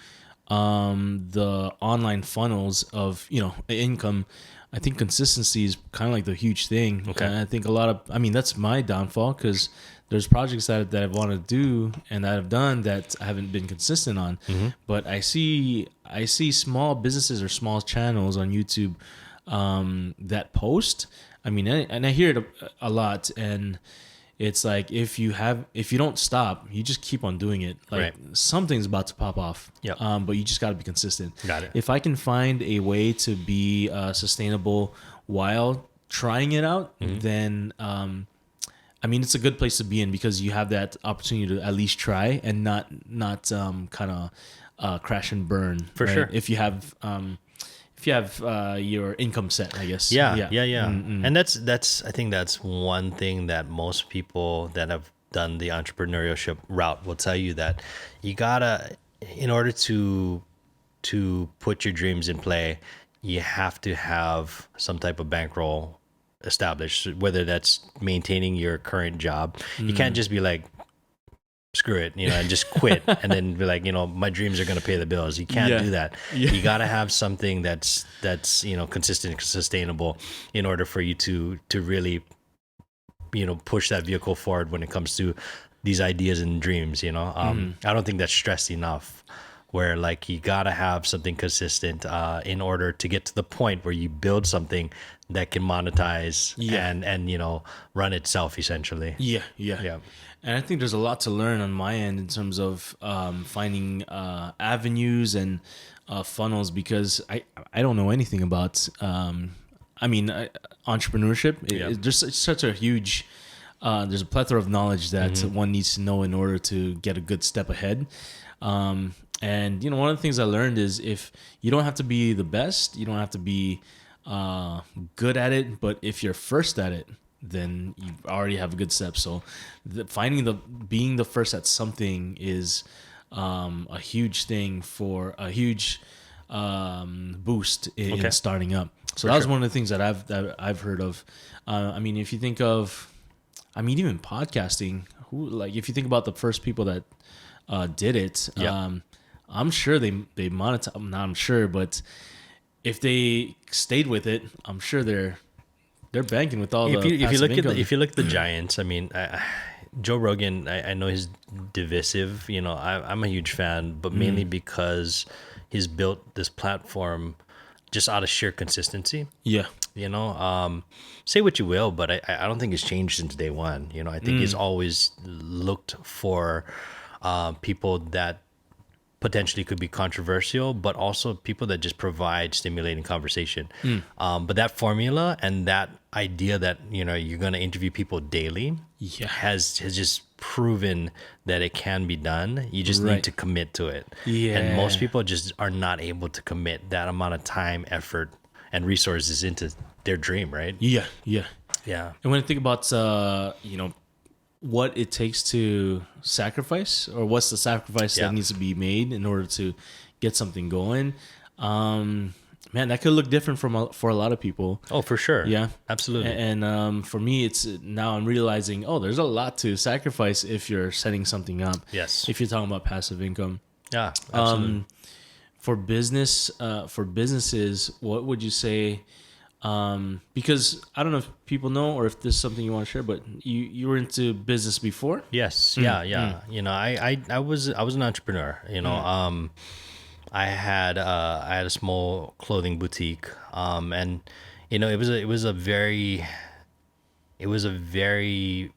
the online funnels of, income, I think consistency is kind of like the huge thing. Okay. And I think that's my downfall because there's projects that I want to do and that I've done that I haven't been consistent on. But I see small businesses or small channels on YouTube that post. I mean, and I hear it a lot, and it's like if you don't stop, you just keep on doing it. Like something's about to pop off. Yeah. But you just got to be consistent. Got it. If I can find a way to be sustainable while trying it out, then it's a good place to be in because you have that opportunity to at least try and not kind of crash and burn. For sure. If you have your income set, I guess. Yeah. And that's I think that's one thing that most people that have done the entrepreneurship route will tell you, that you gotta, in order to put your dreams in play, you have to have some type of bankroll established, whether that's maintaining your current job. You can't just be like, screw it, and just quit and then be like, my dreams are going to pay the bills. You can't do that. You got to have something that's consistent and sustainable in order for you to really push that vehicle forward when it comes to these ideas and dreams. I don't think that's stressed enough where like you gotta have something consistent in order to get to the point where you build something that can monetize and run itself essentially. Yeah. And I think there's a lot to learn on my end in terms of finding avenues and funnels, because I don't know anything about entrepreneurship. There's such a huge there's a plethora of knowledge that one needs to know in order to get a good step ahead. And one of the things I learned is, if you don't have to be the best, you don't have to be good at it, but if you're first at it, then you already have a good step. So being the first at something is a huge thing, for a huge boost in starting up. So that was one of the things that I've heard of. If you think of, even podcasting, if you think about the first people that did it, I'm sure they monetize. I'm sure, but if they stayed with it, I'm sure they're banking with all if you look at the giants. Joe Rogan, I know he's divisive. I'm a huge fan, but mainly because he's built this platform just out of sheer consistency. Yeah. Say what you will, but I don't think it's changed since day one. I think he's always looked for people that potentially could be controversial, but also people that just provide stimulating conversation. But that formula and that idea that you're going to interview people daily has just proven that it can be done. You just need to commit to it. And most people just are not able to commit that amount of time, effort, and resources into their dream, right? Yeah. And when I think about what it takes to sacrifice, or what's the sacrifice that needs to be made in order to get something going, that could look different for a lot of people. Oh, for sure. Yeah, absolutely. And for me, it's now I'm realizing, there's a lot to sacrifice if you're setting something up. Yes. If you're talking about passive income. Yeah, absolutely. For businesses, what would you say? Because I don't know if people know, or if this is something you want to share, but you were into business before? Yes. Yeah. I was an entrepreneur, I had a small clothing boutique. And it was a very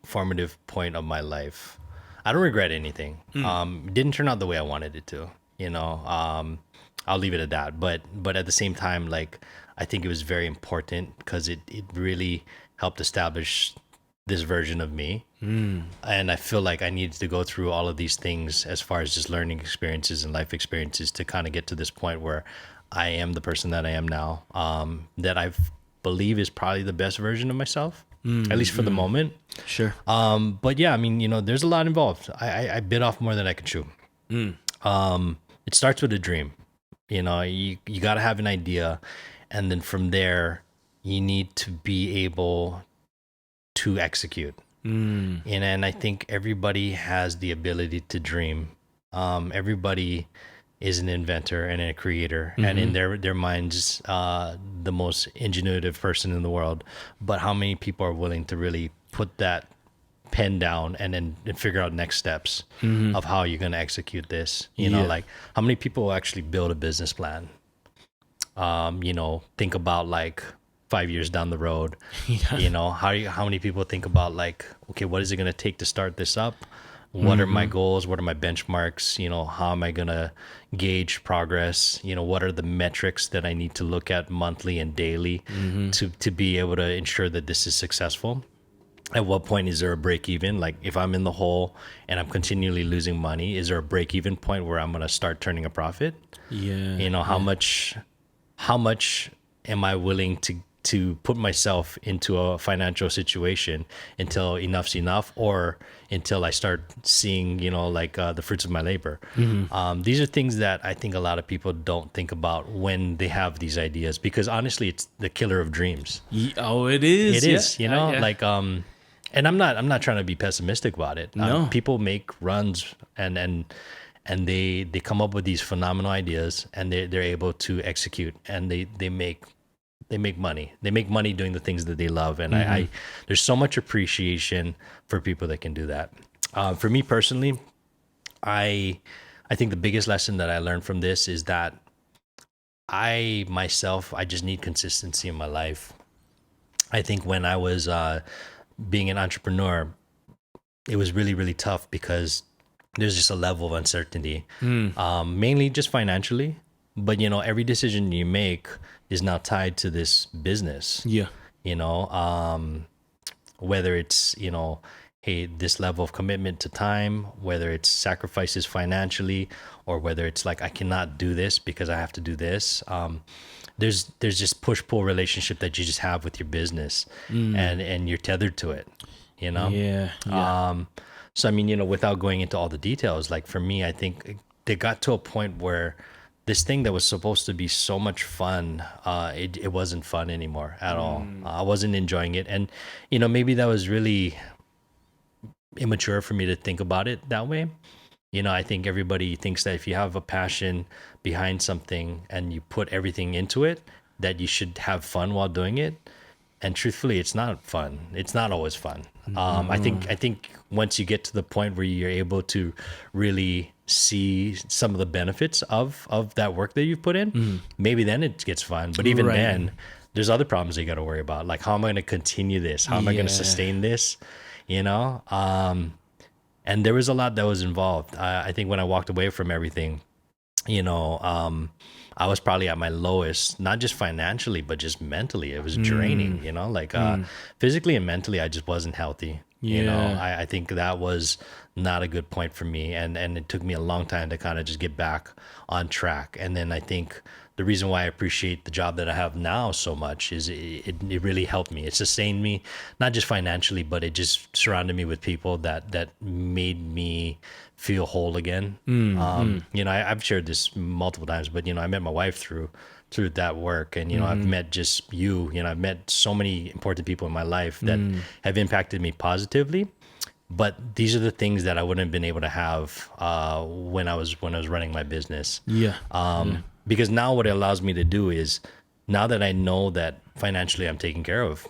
formative point of my life. I don't regret anything. It didn't turn out the way I wanted it to, I'll leave it at that. But at the same time, like, I think it was very important because it really helped establish this version of me. And I feel like I needed to go through all of these things as far as just learning experiences and life experiences to kind of get to this point where I am the person that I am now, that I believe is probably the best version of myself, at least for the moment. Sure. But yeah, there's a lot involved. I bit off more than I could chew. It starts with a dream. You got to have an idea. And then from there, you need to be able to execute. And I think everybody has the ability to dream. Everybody is an inventor and a creator, and in their minds, the most ingenuitive person in the world. But how many people are willing to really put that pen down and then figure out next steps of how you're going to execute this? Like, how many people will actually build a business plan? Think about like 5 years down the road. How many people think about like, okay, what is it going to take to start this up? What are my goals? What are my benchmarks? How am I going to gauge progress? What are the metrics that I need to look at monthly and daily to be able to ensure that this is successful? At what point is there a break even? Like, if I'm in the hole and I'm continually losing money, is there a break even point where I'm going to start turning a profit? How much am I willing to put myself into a financial situation until enough's enough, or until I start seeing, the fruits of my labor? These are things that I think a lot of people don't think about when they have these ideas, because honestly, it's the killer of dreams. It is. It is, and I'm not trying to be pessimistic about it. No. People make runs and they come up with these phenomenal ideas, and they're able to execute, and they make money. They make money doing the things that they love. And I there's so much appreciation for people that can do that. For me personally, I I think the biggest lesson that I learned from this is that I just need consistency in my life. I think when I was being an entrepreneur, it was really, really tough because there's just a level of uncertainty, mainly just financially. But, every decision you make is now tied to this business. Yeah. Whether it's, hey, this level of commitment to time, whether it's sacrifices financially, or whether it's like, I cannot do this because I have to do this. There's just push-pull relationship that you just have with your business, and you're tethered to it, Yeah. So, I mean, without going into all the details, like for me, I think they got to a point where this thing that was supposed to be so much fun, it wasn't fun anymore at all. I wasn't enjoying it. And, maybe that was really immature for me to think about it that way. I think everybody thinks that if you have a passion behind something and you put everything into it, that you should have fun while doing it. And truthfully, it's not fun. It's not always fun. I think once you get to the point where you're able to really see some of the benefits of that work that you've put in, maybe then it gets fun. But even then, there's other problems you got to worry about. Like, how am I going to continue this? How am I going to sustain this? And there was a lot that was involved. I think when I walked away from everything, I was probably at my lowest, not just financially, but just mentally. It was draining, physically and mentally, I just wasn't healthy. I think that was not a good point for me. And it took me a long time to kind of just get back on track. And then I think the reason why I appreciate the job that I have now so much is it really helped me. It sustained me, not just financially, but it just surrounded me with people that made me feel whole again. I've shared this multiple times, but I met my wife through that work, and I've met just I've met so many important people in my life that have impacted me positively. But these are the things that I wouldn't have been able to have when I was running my business. Because now what it allows me to do is, now that I know that financially I'm taken care of,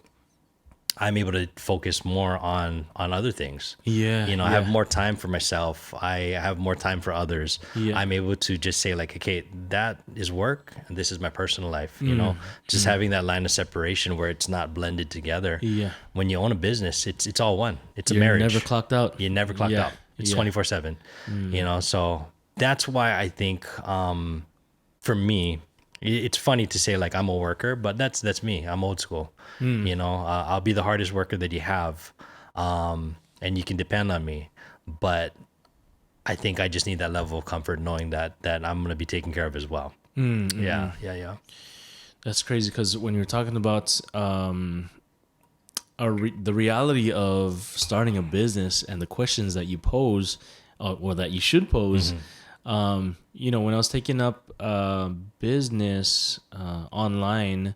I'm able to focus more on other things. I have more time for myself. I have more time for others. I'm able to just say like, okay, that is work and this is my personal life. Just having that line of separation where it's not blended together. When you own a business, it's all one. It's a marriage. You're never clocked out. You're never clocked out. It's 24/7. So that's why I think for me, it's funny to say like I'm a worker, but that's me. I'm old school. I'll be the hardest worker that you have, and you can depend on me. But I think I just need that level of comfort knowing that I'm going to be taken care of as well. Yeah. That's crazy, because when you're talking about the reality of starting a business and the questions that you pose, or that you should pose. When I was taking up business online,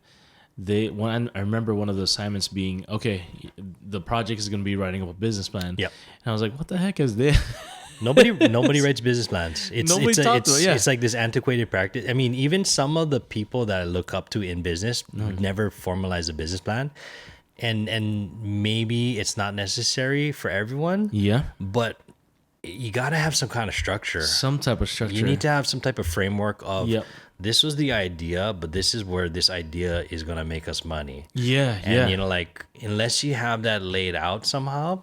I remember one of the assignments being, okay, the project is going to be writing up a business plan. Yep. And I was like, what the heck is this? Nobody writes business plans. It's like this antiquated practice. I mean, even some of the people that I look up to in business never formalize a business plan. And maybe it's not necessary for everyone. Yeah. But you got to have some kind of structure. Some type of structure. You need to have some type of framework of, this was the idea, but this is where this idea is going to make us money. And, unless you have that laid out somehow,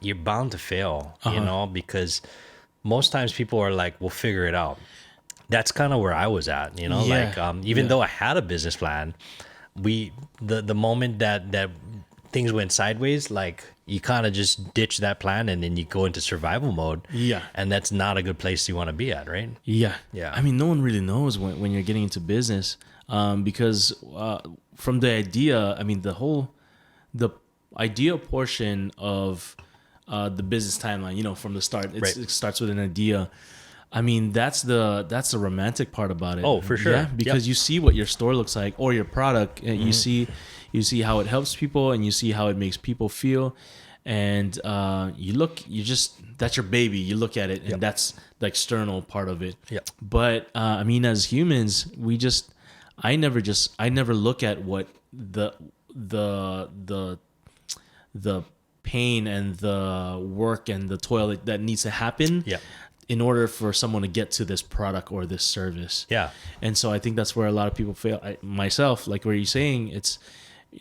you're bound to fail, because most times people are like, we'll figure it out. That's kind of where I was at, even though I had a business plan, the moment that things went sideways, like, you kind of just ditch that plan and then you go into survival mode. And that's not a good place you want to be at, right? I mean, no one really knows when you're getting into business, because from the idea, I mean, the idea portion of the business timeline, from the start, it starts with an idea. I mean, that's the romantic part about it. Oh, for sure. Yeah, because you see what your store looks like or your product, and you see how it helps people, and you see how it makes people feel, and that's your baby. You look at it, and that's the external part of it. But I mean, as humans, I never look at what the pain and the work and the toil that needs to happen. in order for someone to get to this product or this service. Yeah. And so I think that's where a lot of people fail. Myself, like what you're saying, it's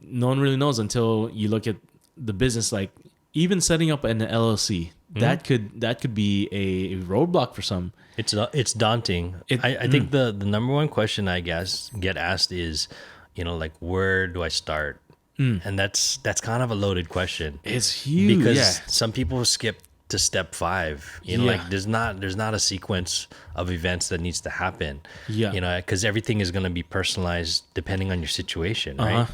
no one really knows until you look at the business. Like even setting up an LLC, that could be a roadblock for some. It's daunting. I think the number one question I guess get asked is, like, where do I start? And that's kind of a loaded question. It's huge because some people skip to step 5. Like there's not a sequence of events that needs to happen. Because everything is going to be personalized depending on your situation, right?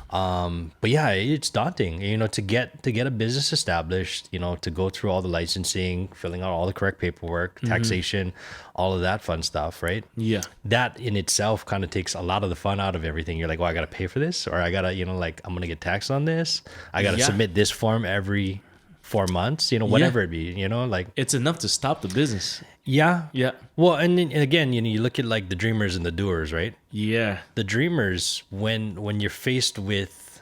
But yeah, it's daunting. To get a business established. To go through all the licensing, filling out all the correct paperwork, taxation, all of that fun stuff, right? Yeah. That in itself kind of takes a lot of the fun out of everything. You're like, well, I got to pay for this, or I got to, like, I'm going to get taxed on this. I got to submit this form every 4 months, whatever it be, like it's enough to stop the business. Yeah. Well, and again, you look at like the dreamers and the doers, right? Yeah. The dreamers, when you're faced with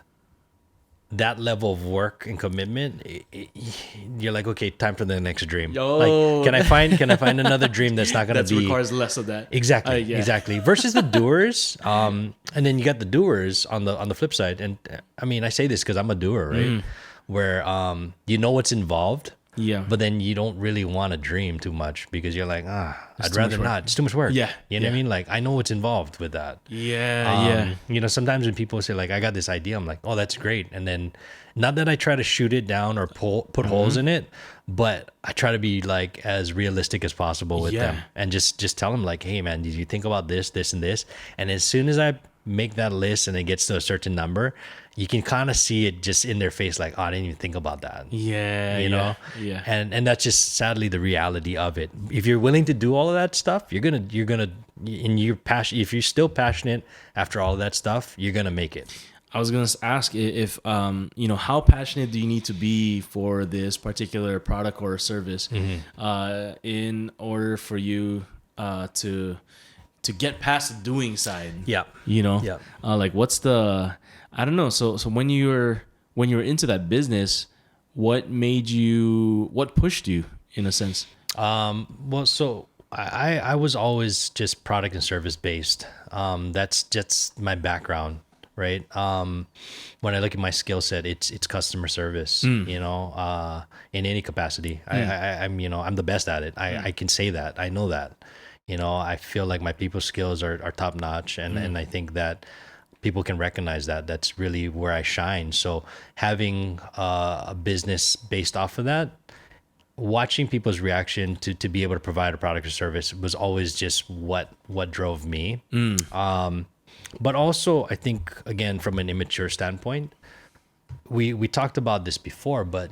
that level of work and commitment, you're like, okay, time for the next dream. Like, can I find another dream that's not going to be requires less of that? Exactly. Exactly. Versus the doers, and then you got the doers on the flip side. And I mean, I say this because I'm a doer, right? Where what's involved, but then you don't really want to dream too much because you're like, I'd rather not. It's too much work. Yeah, you know what I mean? Like, I know what's involved with that. Sometimes when people say like, I got this idea, I'm like, oh, that's great. And then, not that I try to shoot it down or put holes in it, but I try to be like as realistic as possible with them, and just tell them like, hey man, did you think about this, this, and this? And as soon as I make that list and it gets to a certain number, you can kind of see it just in their face, like, oh, I didn't even think about that. Yeah. And that's just sadly the reality of it. If you're willing to do all of that stuff, you're gonna, and you're passionate. If you're still passionate after all of that stuff, you're gonna make it. I was gonna ask if how passionate do you need to be for this particular product or service, in order for you to get past the doing side. Like what's the, I don't know. So when you were into that business, what pushed you in a sense? Well, so I was always just product and service based. That's just my background, right? When I look at my skill set, it's customer service, in any capacity. I'm the best at it. I can say that. I know that. I feel like my people skills are top notch, and I think that people can recognize that. That's really where I shine. So having a business based off of that, watching people's reaction to be able to provide a product or service was always just what drove me. But also, I think, again, from an immature standpoint, we talked about this before, but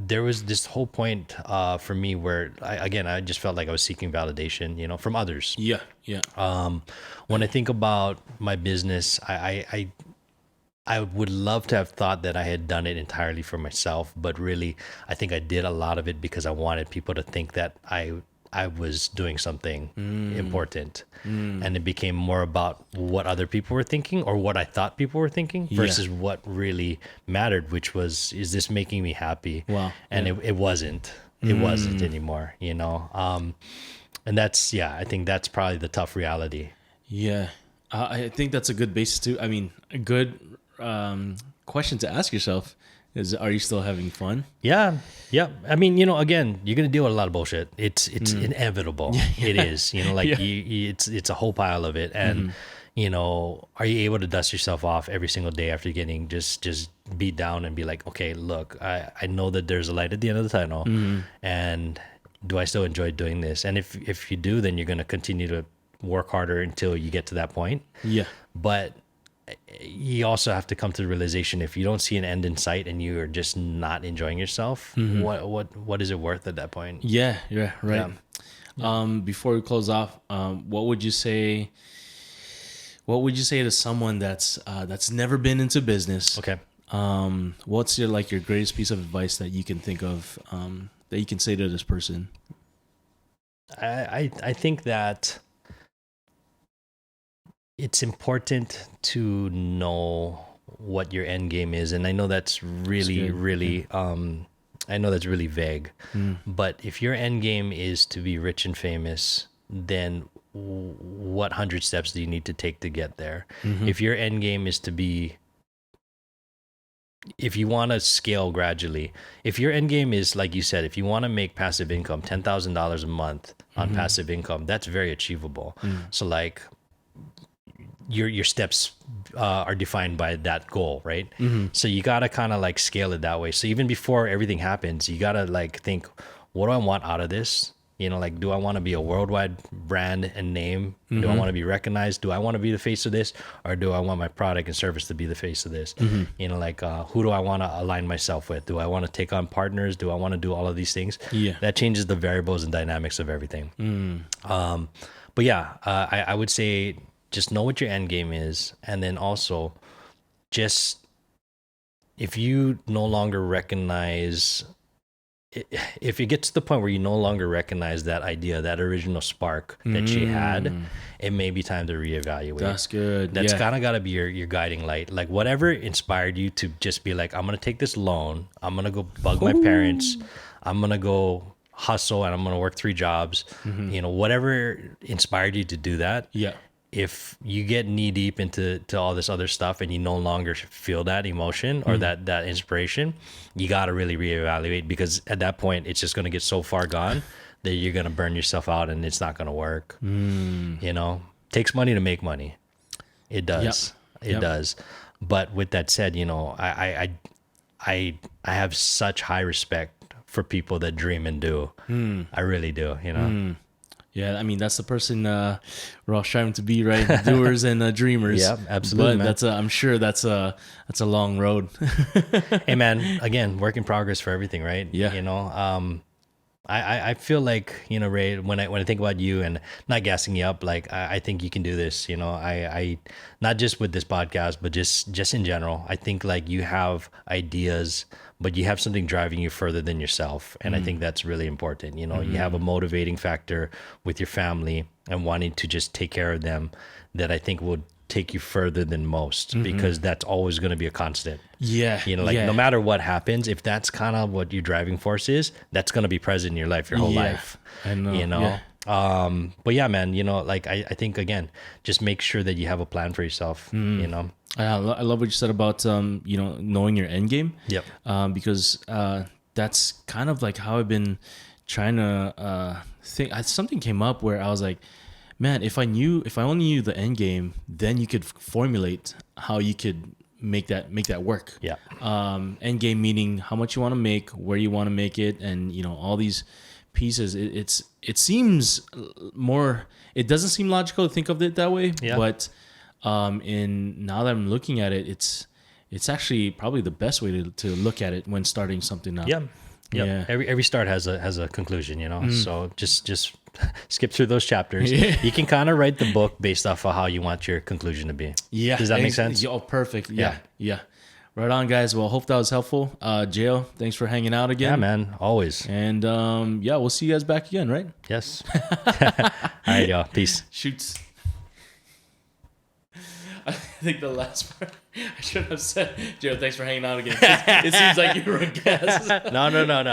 there was this whole point for me where I just felt like I was seeking validation, from others. When I think about my business, I would love to have thought that I had done it entirely for myself, but really, I think I did a lot of it because I wanted people to think that I was doing something important, and it became more about what other people were thinking or what I thought people were thinking versus what really mattered, which was, is this making me happy? Wow. And it wasn't. It wasn't anymore, and that's, I think that's probably the tough reality. Yeah. I think that's a good basis too. I mean, a good question to ask yourself is, are you still having fun? Yeah. I mean, again, you're gonna deal with a lot of bullshit. It's inevitable. It is. It's a whole pile of it, and are you able to dust yourself off every single day after getting just beat down and be like, okay, look, I know that there's a light at the end of the tunnel, and do I still enjoy doing this? And if you do, then you're gonna continue to work harder until you get to that point. Yeah. But you also have to come to the realization, if you don't see an end in sight and you're just not enjoying yourself, what is it worth at that point? Yeah, right. Before we close off, what would you say to someone that's never been into business? Okay. What's your greatest piece of advice that you can think of, that you can say to this person? I think that it's important to know what your end game is, and I know that's really I know that's really vague, but if your end game is to be rich and famous, then what 100 steps do you need to take to get there? If your end game is to be, if you want to scale gradually, if your end game is, like you said, if you want to make passive income, $10,000 a month on passive income, that's very achievable. So like your steps are defined by that goal, right? So you got to kind of like scale it that way. So even before everything happens, you got to like think, what do I want out of this? You know, like, do I want to be a worldwide brand and name? Do I want to be recognized? Do I want to be the face of this? Or do I want my product and service to be the face of this? You know, like, who do I want to align myself with? Do I want to take on partners? Do I want to do all of these things? Yeah. That changes the variables and dynamics of everything. But yeah, I would say just know what your end game is. And then also just, if you no longer recognize, if it gets to the point where you no longer recognize that idea, that original spark that you had, it may be time to reevaluate. That's good. That's kind of got to be your guiding light. Like whatever inspired you to just be like, I'm going to take this loan. I'm going to go bug my parents. I'm going to go hustle and I'm going to work 3 jobs. You know, whatever inspired you to do that. Yeah. If you get knee deep into all this other stuff and you no longer feel that emotion or that inspiration, you got to really reevaluate, because at that point it's just going to get so far gone that you're going to burn yourself out and it's not going to work. You know, takes money to make money. It does. It does. But with that said, you know, I have such high respect for people that dream and do. I really do, you know. Yeah, I mean, that's the person we're all striving to be, right? Doers and dreamers. Yeah, absolutely. But I'm sure that's a long road. Hey, man, again, work in progress for everything, right? Yeah. You know, I feel like, you know, Ray, when I think about you, and not gassing you up, like I think you can do this. You know, I not just with this podcast, but just in general. I think like you have ideas, but you have something driving you further than yourself, and I think that's really important. You know, you have a motivating factor with your family and wanting to just take care of them that I think will take you further than most, because that's always going to be a constant. Yeah. You know, like no matter what happens, if that's kind of what your driving force is, that's going to be present in your life, your whole life. I know. You know? But yeah, man, you know, like I think, again, just make sure that you have a plan for yourself, you know? I love what you said about, you know, knowing your end game. Yep. Because that's kind of like how I've been trying to think. Something came up where I was like, man, if I only knew the end game, then you could formulate how you could make that work. Yeah. End game meaning how much you want to make, where you want to make it, and you know, all these pieces. It seems more. It doesn't seem logical to think of it that way. Yeah. But now that I'm looking at it, it's actually probably the best way to look at it when starting something up. Yeah. Yep. Yeah. Every start has a conclusion, you know. So just skip through those chapters. You can kind of write the book based off of how you want your conclusion to be. Yeah. Does that make sense? Oh, perfect. Yeah. Right on, guys. Well, hope that was helpful. Jail, thanks for hanging out again. Yeah, man. Always. And yeah, we'll see you guys back again, right? Yes. All right, y'all. Peace. Shoots. I think the last part I should have said, Joe, thanks for hanging out again. It seems like you were a guest. No.